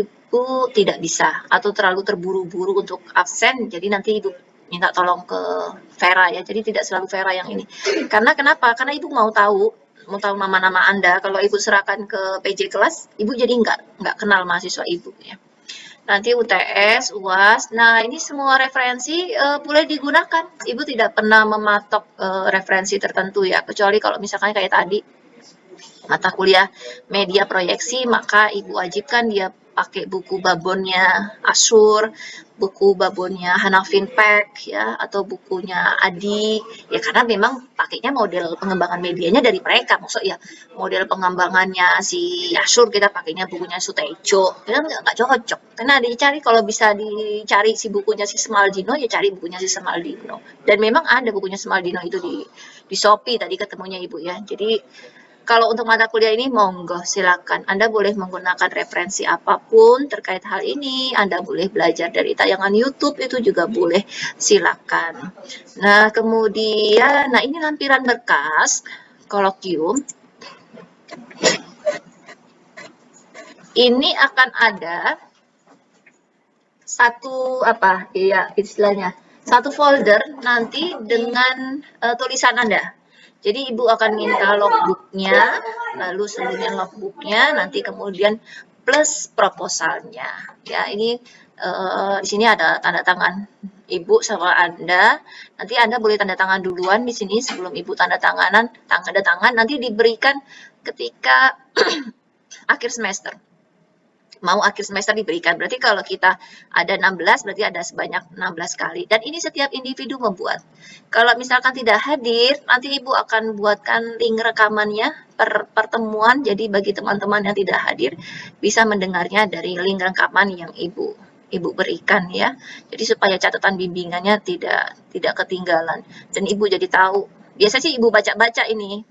Ibu tidak bisa atau terlalu terburu-buru untuk absen. Jadi nanti Ibu minta tolong ke Vera ya. Jadi tidak selalu Vera yang ini. Karena kenapa? Karena Ibu mau tahu nama-nama Anda. Kalau Ibu serahkan ke PJ kelas, Ibu jadi nggak kenal mahasiswa Ibu ya. Nanti UTS, UAS. Nah, ini semua referensi boleh digunakan. Ibu tidak pernah mematok referensi tertentu ya, kecuali kalau misalkan kayak tadi mata kuliah media proyeksi, maka Ibu wajibkan dia pakai buku babonnya Asur, buku babonnya Hanafin Pack ya, atau bukunya Adi ya, karena memang pakainya model pengembangan medianya dari mereka. Maksud ya model pengembangannya si Asur kita pakainya bukunya Sutejo, kita nggak cocok karena dicari, kalau bisa dicari si bukunya si Semaldino ya cari bukunya si Semaldino, dan memang ada bukunya Semaldino itu di Shopee tadi ketemunya Ibu ya. Jadi kalau untuk mata kuliah ini monggo silakan. Anda boleh menggunakan referensi apapun terkait hal ini. Anda boleh belajar dari tayangan YouTube itu juga boleh, silakan. Nah, kemudian ini lampiran berkas kolokium. Ini akan ada satu istilahnya satu folder nanti dengan tulisan Anda. Jadi Ibu akan minta logbooknya, lalu seluruhnya logbooknya, nanti kemudian plus proposalnya. Ya, ini di sini ada tanda tangan Ibu sama Anda. Nanti Anda boleh tanda tangan duluan di sini sebelum Ibu tanda tangan. Nanti diberikan ketika akhir semester. Mau akhir semester diberikan. Berarti kalau kita ada 16, berarti ada sebanyak 16 kali. Dan ini setiap individu membuat. Kalau misalkan tidak hadir, nanti Ibu akan buatkan link rekamannya per pertemuan. Jadi bagi teman-teman yang tidak hadir, bisa mendengarnya dari link rekaman yang Ibu berikan ya. Jadi supaya catatan bimbingannya tidak ketinggalan. Dan Ibu jadi tahu. Biasa sih Ibu baca-baca ini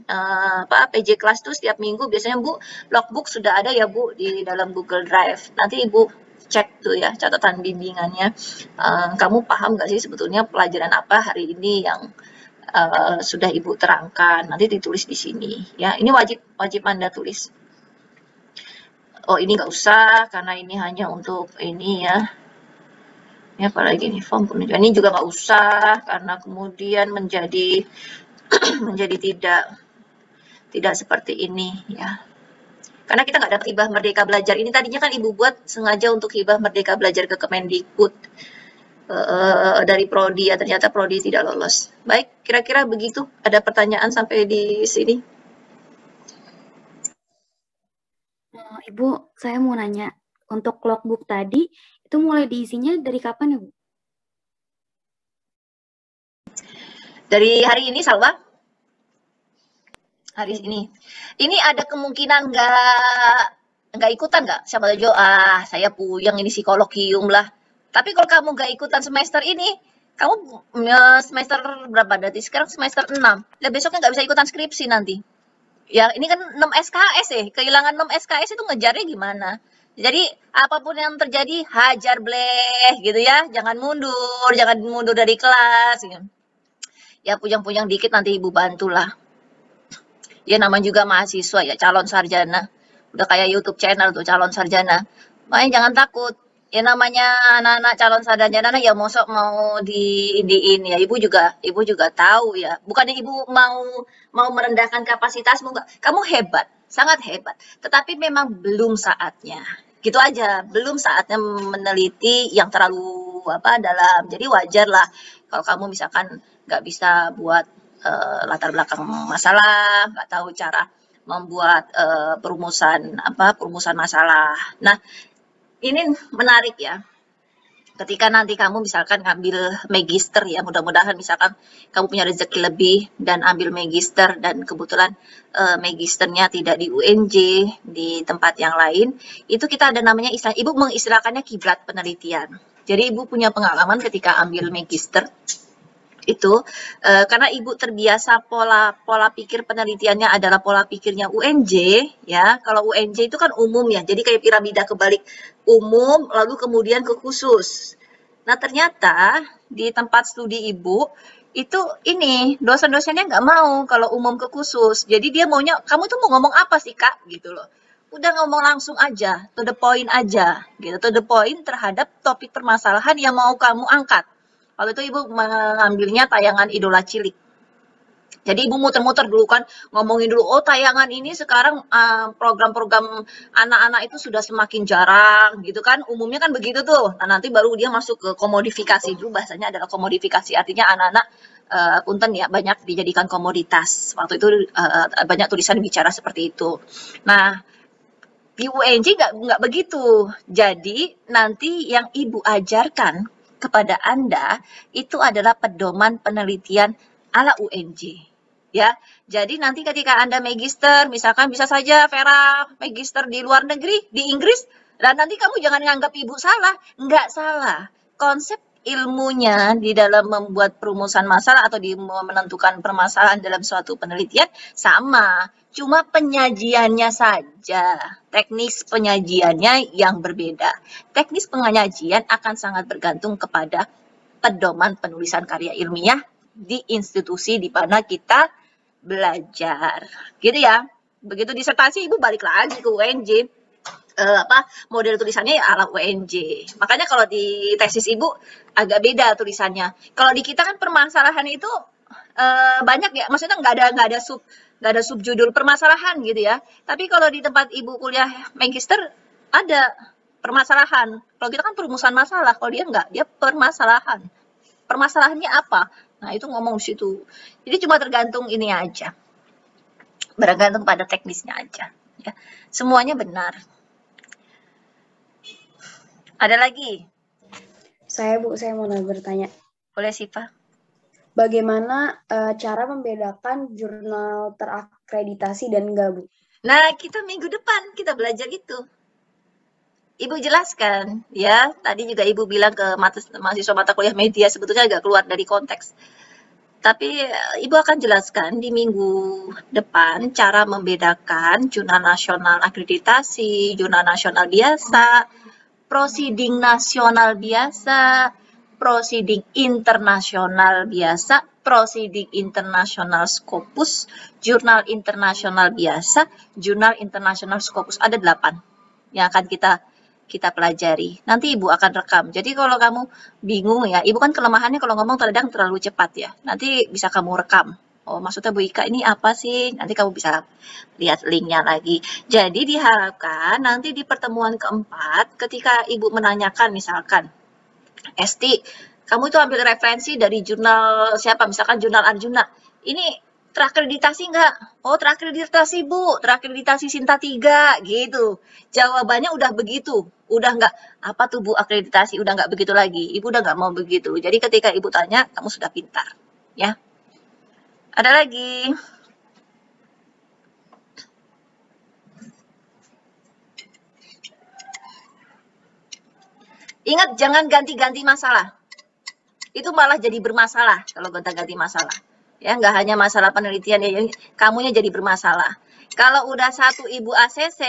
PJ kelas tuh setiap minggu biasanya Bu logbook sudah ada ya Bu di dalam Google Drive. Nanti Ibu cek tuh ya catatan bimbingannya. Kamu paham nggak sih sebetulnya pelajaran apa hari ini yang sudah Ibu terangkan? Nanti ditulis di sini ya. Ini wajib Anda tulis. Oh ini nggak usah karena ini hanya untuk ini ya. Ini apalagi nih form penunjukan ini juga nggak usah karena kemudian menjadi tidak seperti ini ya. Karena kita nggak dapat hibah Merdeka Belajar. Ini tadinya kan Ibu buat sengaja untuk hibah Merdeka Belajar ke Kemendikbud. dari prodi ya, ternyata prodi tidak lolos. Baik, kira-kira begitu. Ada pertanyaan sampai di sini? Ibu, saya mau nanya, untuk logbook tadi itu mulai diisinya dari kapan ya, Bu? Dari hari ini, Salwa? Hari Oke, Bu. ini. Ini ada kemungkinan nggak ikutan nggak? Siapa tahu, saya puyeng ini psikologium lah. Tapi kalau kamu nggak ikutan semester ini, kamu semester berapa? Berarti sekarang semester 6. Lah besoknya nggak bisa ikutan skripsi nanti. Ya, ini kan 6 SKS ya. Kehilangan 6 SKS itu ngejarnya gimana? Jadi, apapun yang terjadi, hajar bleh gitu ya. Jangan mundur dari kelas. Gitu. Ya, pujang-pujang dikit nanti ibu bantulah. Ya, namanya juga mahasiswa ya, calon sarjana. Udah kayak YouTube channel tuh, calon sarjana. Makanya jangan takut. Ya namanya anak-anak calon sarjana ya mosok mau diin ya. Ibu juga tahu ya. Bukannya ibu mau merendahkan kapasitasmu enggak. Kamu hebat, sangat hebat. Tetapi memang belum saatnya. Gitu aja, belum saatnya meneliti yang terlalu dalam. Jadi wajar lah kalau kamu misalkan nggak bisa buat latar belakang masalah, nggak tahu cara membuat perumusan masalah. Nah, ini menarik ya. Ketika nanti kamu misalkan ngambil magister ya, mudah-mudahan misalkan kamu punya rezeki lebih dan ambil magister dan kebetulan magisternya tidak di UNJ, di tempat yang lain, itu kita ada namanya ibu mengistilahkannya kiblat penelitian. Jadi ibu punya pengalaman ketika ambil magister itu karena ibu terbiasa pola pikir penelitiannya adalah pola pikirnya UNJ ya. Kalau UNJ itu kan umum ya, jadi kayak piramida kebalik, umum lalu kemudian ke khusus. Nah ternyata di tempat studi ibu itu ini dosen-dosennya nggak mau kalau umum ke khusus. Jadi dia maunya kamu tuh mau ngomong apa sih kak gitu loh. Udah ngomong langsung aja, to the point aja gitu, to the point terhadap topik permasalahan yang mau kamu angkat. Waktu itu ibu mengambilnya tayangan Idola Cilik. Jadi ibu muter-muter dulu kan ngomongin dulu, oh tayangan ini sekarang program-program anak-anak itu sudah semakin jarang gitu kan, umumnya kan begitu tuh. Nah nanti baru dia masuk ke komodifikasi, dulu bahasanya adalah komodifikasi, artinya anak-anak punten ya banyak dijadikan komoditas. Waktu itu banyak tulisan bicara seperti itu. Nah di UNJ nggak begitu. Jadi nanti yang ibu ajarkan kepada Anda itu adalah pedoman penelitian ala UNJ. Ya, jadi nanti ketika Anda magister, misalkan bisa saja Vera magister di luar negeri, di Inggris, dan nanti kamu jangan nganggap ibu salah, nggak salah. Konsep ilmunya di dalam membuat perumusan masalah atau di menentukan permasalahan dalam suatu penelitian sama, cuma penyajiannya saja, teknis penyajiannya yang berbeda. Teknis penyajian akan sangat bergantung kepada pedoman penulisan karya ilmiah di institusi di mana kita belajar. Gitu ya. Begitu disertasi ibu balik lagi ke UNJ. Model tulisannya ya ala UNJ. Makanya kalau di tesis ibu agak beda tulisannya. Kalau di kita kan permasalahan itu banyak ya, maksudnya nggak ada subjudul permasalahan gitu ya. Tapi kalau di tempat ibu kuliah magister ada permasalahan. Kalau kita kan perumusan masalah, kalau dia enggak, dia permasalahan. Permasalahannya apa? Nah, itu ngomong di situ. Jadi cuma tergantung ini aja. Bergantung pada teknisnya aja. Ya. Semuanya benar. Ada lagi? Bu, saya mau bertanya. Boleh sih, Pak. Bagaimana cara membedakan jurnal terakreditasi dan enggak, Bu? Nah, kita minggu depan kita belajar itu. Ibu jelaskan, ya. Tadi juga Ibu bilang ke mahasiswa mata kuliah media, sebetulnya agak keluar dari konteks. Tapi Ibu akan jelaskan di minggu depan cara membedakan jurnal nasional akreditasi, jurnal nasional biasa, proceeding nasional biasa, proceeding internasional biasa, proceeding internasional Scopus, jurnal internasional biasa, jurnal internasional Scopus. Ada 8 yang akan kita pelajari. Nanti Ibu akan rekam. Jadi kalau kamu bingung ya, Ibu kan kelemahannya kalau ngomong kadang terlalu cepat ya. Nanti bisa kamu rekam. Oh, maksudnya Bu Ika ini apa sih? Nanti kamu bisa lihat linknya lagi. Jadi diharapkan nanti di pertemuan keempat, ketika Ibu menanyakan misalkan, Esti, Kamu itu ambil referensi dari jurnal siapa, misalkan jurnal Arjuna. Ini terakreditasi nggak? Oh, terakreditasi Bu, terakreditasi Sinta 3 gitu. Jawabannya udah begitu, udah nggak apa tuh Bu akreditasi, udah nggak begitu lagi. Ibu udah nggak mau begitu. Jadi ketika Ibu tanya, kamu sudah pintar, ya. Ada lagi? Ingat jangan ganti-ganti masalah. Itu malah jadi bermasalah kalau gonta-ganti masalah. Ya, nggak hanya masalah penelitian ya, kamunya jadi bermasalah. Kalau udah satu Ibu ACC,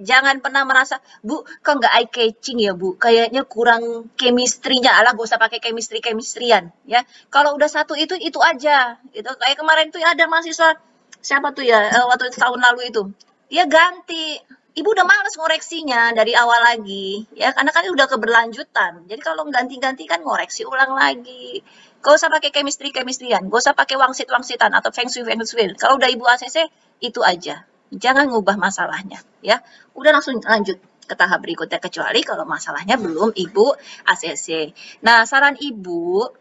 jangan pernah merasa, Bu, kok nggak eye catching ya, Bu? Kayaknya kurang chemistry-nya. Alah, gak usah pakai chemistry-chemistryan, ya. Kalau udah satu itu aja. Itu kayak kemarin tuh ada mahasiswa siapa tuh ya, waktu tahun lalu itu. Dia ganti. Ibu udah males ngoreksinya dari awal lagi, ya karena kan udah keberlanjutan. Jadi kalau ganti-ganti kan ngoreksi ulang lagi. Gak usah pakai chemistry-chemistryan, gak usah pakai wangsit-wangsitan atau feng shui-feng shui. Kalau udah Ibu ACC, itu aja. Jangan ngubah masalahnya, ya. Udah langsung lanjut ke tahap berikutnya, kecuali kalau masalahnya belum Ibu ACC. Nah, saran Ibu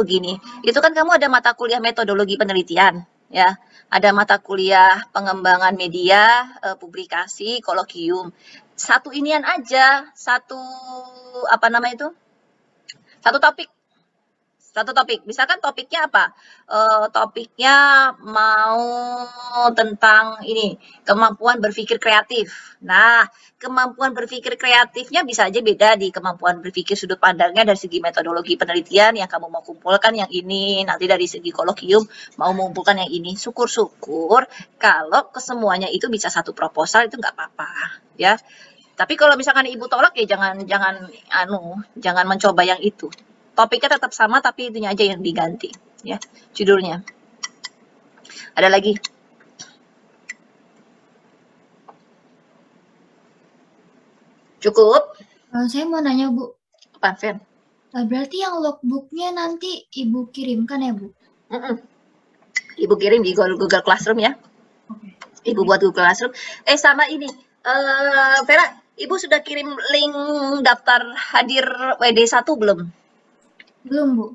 begini, itu kan kamu ada mata kuliah metodologi penelitian, ya. Ada mata kuliah pengembangan media, publikasi, kolokium. Satu inian aja, satu apa namanya itu? Satu topik. Misalkan topiknya apa? Topiknya mau tentang ini, kemampuan berpikir kreatif. Nah, kemampuan berpikir kreatifnya bisa aja beda di kemampuan berpikir sudut pandangnya dari segi metodologi penelitian yang kamu mau kumpulkan yang ini, nanti dari segi kolokium mau mengumpulkan yang ini. Syukur-syukur kalau kesemuanya itu bisa satu proposal itu nggak apa-apa, ya. Tapi kalau misalkan Ibu tolak ya jangan mencoba yang itu. Topiknya tetap sama tapi itunya aja yang diganti, ya, judulnya. Ada lagi? Cukup? Saya mau nanya, Bu. Apa, Fen? Berarti yang logbooknya nanti Ibu kirimkan ya, Bu? Ibu kirim di Google Classroom ya. Oke. Ibu buat Google Classroom. Sama ini, Vera, Ibu sudah kirim link daftar hadir WD1 belum? Belum, Bu.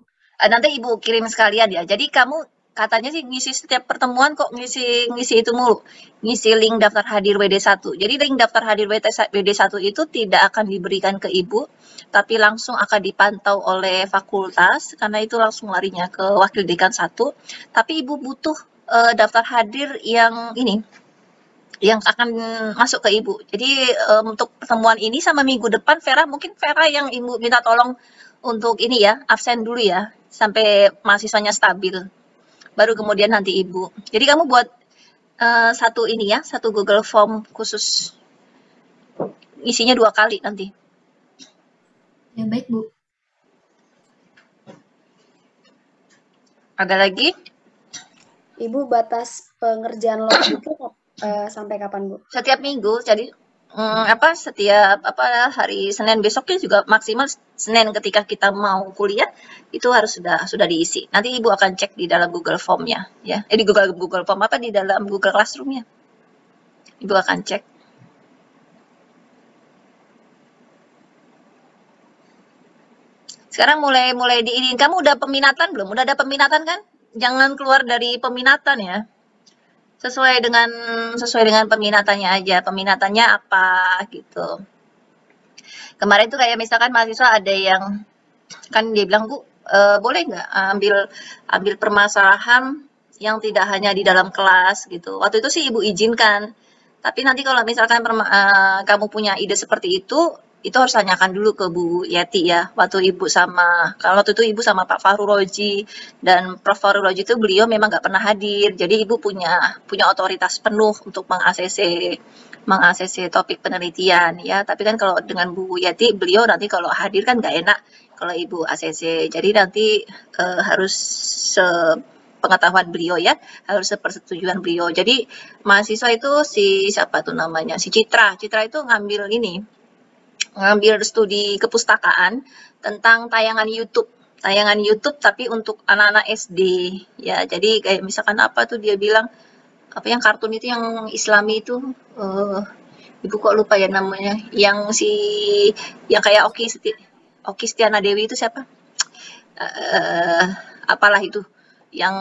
Nanti Ibu kirim sekalian ya. Jadi kamu katanya sih ngisi setiap pertemuan kok ngisi itu mulu. Ngisi link daftar hadir WD1. Jadi link daftar hadir WD1 itu tidak akan diberikan ke Ibu, tapi langsung akan dipantau oleh fakultas karena itu langsung larinya ke wakil dekan 1. Tapi Ibu butuh daftar hadir yang ini yang akan masuk ke Ibu. Jadi untuk pertemuan ini sama minggu depan mungkin Vera yang Ibu minta tolong untuk ini ya, absen dulu ya, sampai mahasiswanya stabil. Baru kemudian nanti Ibu. Jadi kamu buat satu ini ya, satu Google Form khusus. Isinya 2 kali nanti. Ya, baik, Bu. Ada lagi? Ibu batas pengerjaan logbook sampai kapan, Bu? Setiap minggu, jadi setiap hari Senin besoknya juga maksimal Senin ketika kita mau kuliah itu harus sudah diisi. Nanti Ibu akan cek di dalam Google Form-nya ya. Di Google Form di dalam Google Classroom-nya. Ibu akan cek. Sekarang mulai diinin. Kamu udah peminatan belum? Udah ada peminatan kan? Jangan keluar dari peminatan ya. Sesuai dengan peminatannya aja. Peminatannya apa gitu. Kemarin tuh kayak misalkan mahasiswa ada yang kan dia bilang, Bu, boleh nggak ambil permasalahan yang tidak hanya di dalam kelas gitu. Waktu itu sih Ibu izinkan. Tapi nanti kalau misalkan kamu punya ide seperti itu harus tanyakan dulu ke Bu Yeti ya. Waktu Ibu kalau waktu itu Ibu sama Pak Fahru Roji dan Prof. Fahru Roji itu beliau memang nggak pernah hadir. Jadi Ibu punya otoritas penuh untuk meng-ACC topik penelitian ya. Tapi kan kalau dengan Bu Yeti, beliau nanti kalau hadir kan nggak enak kalau Ibu ACC. Jadi nanti harus pengetahuan beliau ya, harus sepersetujuan beliau. Jadi mahasiswa itu siapa tuh namanya, si Citra itu ngambil studi kepustakaan tentang tayangan YouTube tapi untuk anak-anak SD ya. Jadi kayak misalkan apa tuh dia bilang apa yang kartun itu yang Islami itu Ibu kok lupa ya namanya, yang kayak Oki Stiana Dewi itu siapa? Apalah itu yang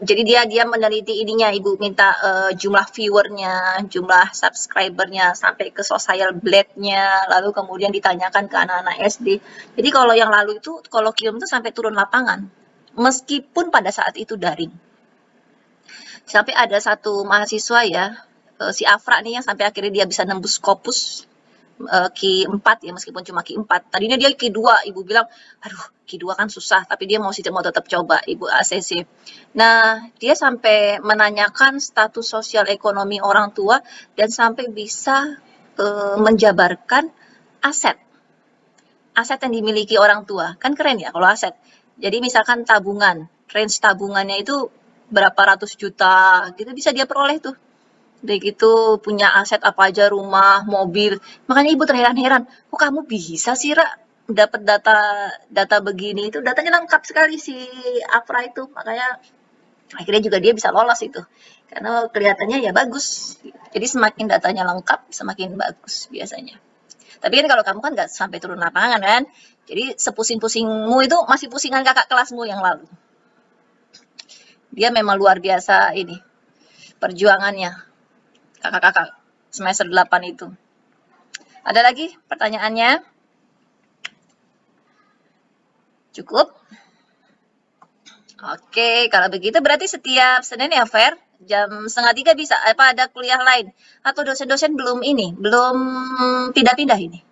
jadi dia meneliti ininya, Ibu minta jumlah viewernya, jumlah subscribernya sampai ke social blade-nya, lalu kemudian ditanyakan ke anak-anak SD. Jadi kalau yang lalu itu kolokium itu sampai turun lapangan, meskipun pada saat itu daring. Sampai ada satu mahasiswa ya, si Afra nih yang sampai akhirnya dia bisa nembus Scopus Q4 ya, meskipun cuma Q4. Tadinya dia Q2, Ibu bilang, aduh Q2 kan susah, tapi dia mau tetap coba, Ibu ACC. Nah, dia sampai menanyakan status sosial ekonomi orang tua dan sampai bisa menjabarkan aset yang dimiliki orang tua. Kan keren ya kalau aset. Jadi misalkan tabungan, range tabungannya itu berapa ratus juta gitu bisa dia peroleh tuh. Udah gitu punya aset apa aja, rumah, mobil. Makanya Ibu terheran-heran, kok kamu bisa sih, Ra, dapat data begini itu. Datanya lengkap sekali si Afra itu. Makanya akhirnya juga dia bisa lolos itu. Karena kelihatannya ya bagus. Jadi semakin datanya lengkap, semakin bagus biasanya. Tapi kan kalau kamu kan nggak sampai turun lapangan kan. Jadi sepusing-pusingmu itu masih pusingan kakak kelasmu yang lalu. Dia memang luar biasa ini perjuangannya. Kakak-kakak semester 8 itu. Ada lagi pertanyaannya? Cukup? Oke, kalau begitu berarti setiap Senin ya, Fer? Jam 2:30 bisa? Apa ada kuliah lain? Atau dosen-dosen belum pindah-pindah ini?